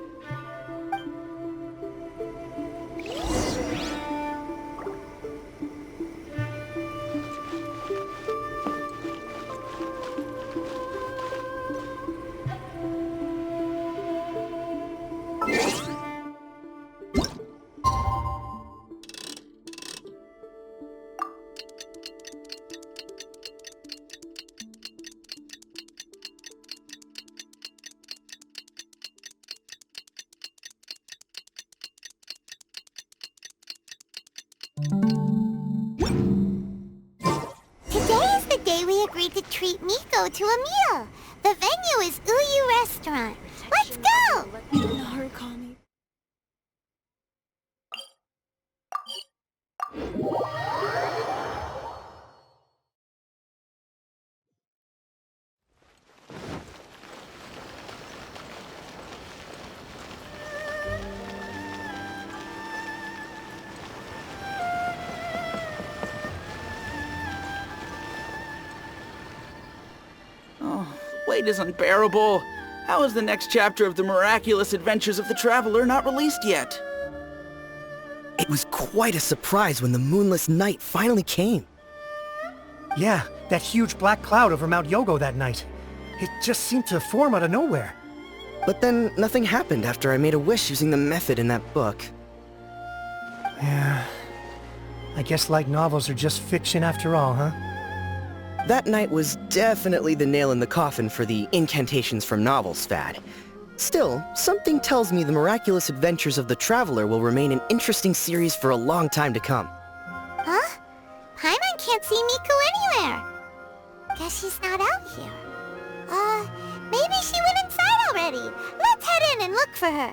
Today is the day we agreed to treat Miko to a meal. The venue is Uyu Restaurant. Let's go! Narukami. Wait is unbearable. How is the next chapter of the miraculous adventures of the traveler not released yet? It was quite a surprise when the moonless night finally came. Yeah, that huge black cloud over Mount Yogo that night. It just seemed to form out of nowhere. But then nothing happened after I made a wish using the method in that book. Yeah. I guess light novels are just fiction after all, huh? That night was definitely the nail in the coffin for the incantations from novels fad. Still, something tells me the miraculous adventures of the traveler will remain an interesting series for a long time to come. Huh? Paimon can't see Miko anywhere. Guess she's not out here. Maybe she went inside already. Let's head in and look for her.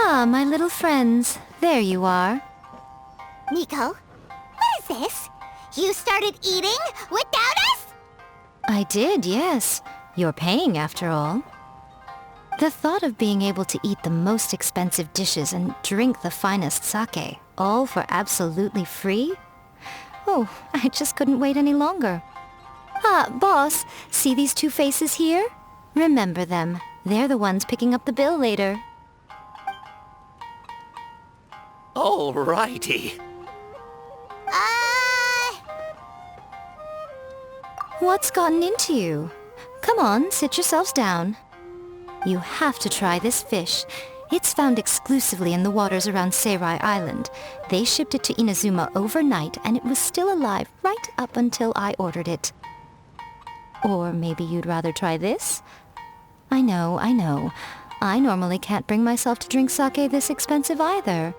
Ah, my little friends. There you are. Miko, what is this? You started eating without us? I did, yes. You're paying after all. The thought of being able to eat the most expensive dishes and drink the finest sake all for absolutely free? Oh, I just couldn't wait any longer. Ah, boss, see these two faces here? Remember them. They're the ones picking up the bill later. Alrighty. What's gotten into you? Come on, sit yourselves down. You have to try this fish. It's found exclusively in the waters around Seirai Island. They shipped it to Inazuma overnight, and it was still alive right up until I ordered it. Or maybe you'd rather try this? I know. I normally can't bring myself to drink sake this expensive either.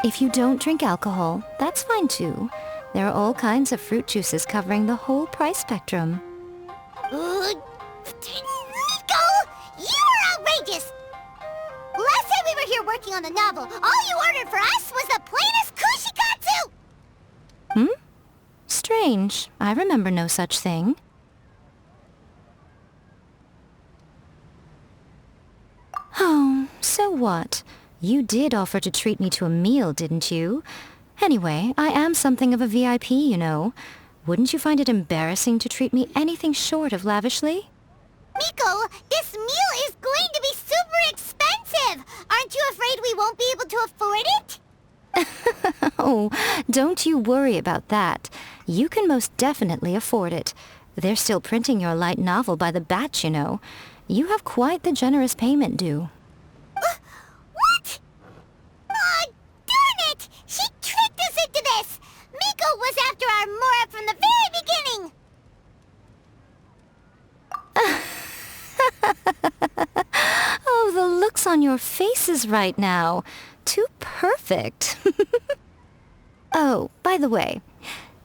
If you don't drink alcohol, that's fine too. There are all kinds of fruit juices covering the whole price spectrum. Nico! You're outrageous! Last time we were here working on the novel, all you ordered for us was the plainest kushikatsu! Strange. I remember no such thing. Oh, so what? You did offer to treat me to a meal, didn't you? Anyway, I am something of a VIP, you know. Wouldn't you find it embarrassing to treat me anything short of lavishly? Miko, this meal is going to be super expensive! Aren't you afraid we won't be able to afford it? Oh, don't you worry about that. You can most definitely afford it. They're still printing your light novel by the batch, you know. You have quite the generous payment due. What? Oh, darn it! She tricked us into this! Miko was after our Mora from the very beginning! Oh, the looks on your faces right now. Too perfect. Oh, by the way,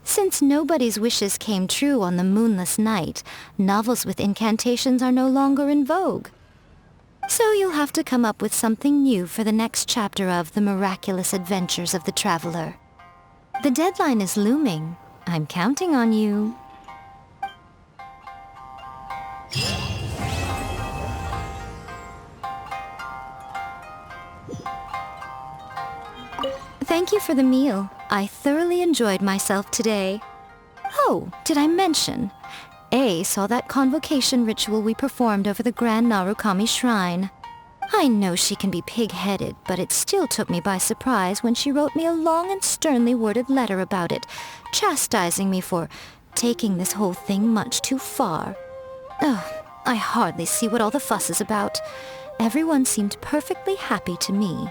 since nobody's wishes came true on the moonless night, novels with incantations are no longer in vogue. So you'll have to come up with something new for the next chapter of The Miraculous Adventures of the Traveler. The deadline is looming. I'm counting on you. Thank you for the meal. I thoroughly enjoyed myself today. Oh, did I mention? A saw that convocation ritual we performed over the Grand Narukami Shrine. I know she can be pig-headed, but it still took me by surprise when she wrote me a long and sternly worded letter about it, chastising me for taking this whole thing much too far. Oh, I hardly see what all the fuss is about. Everyone seemed perfectly happy to me.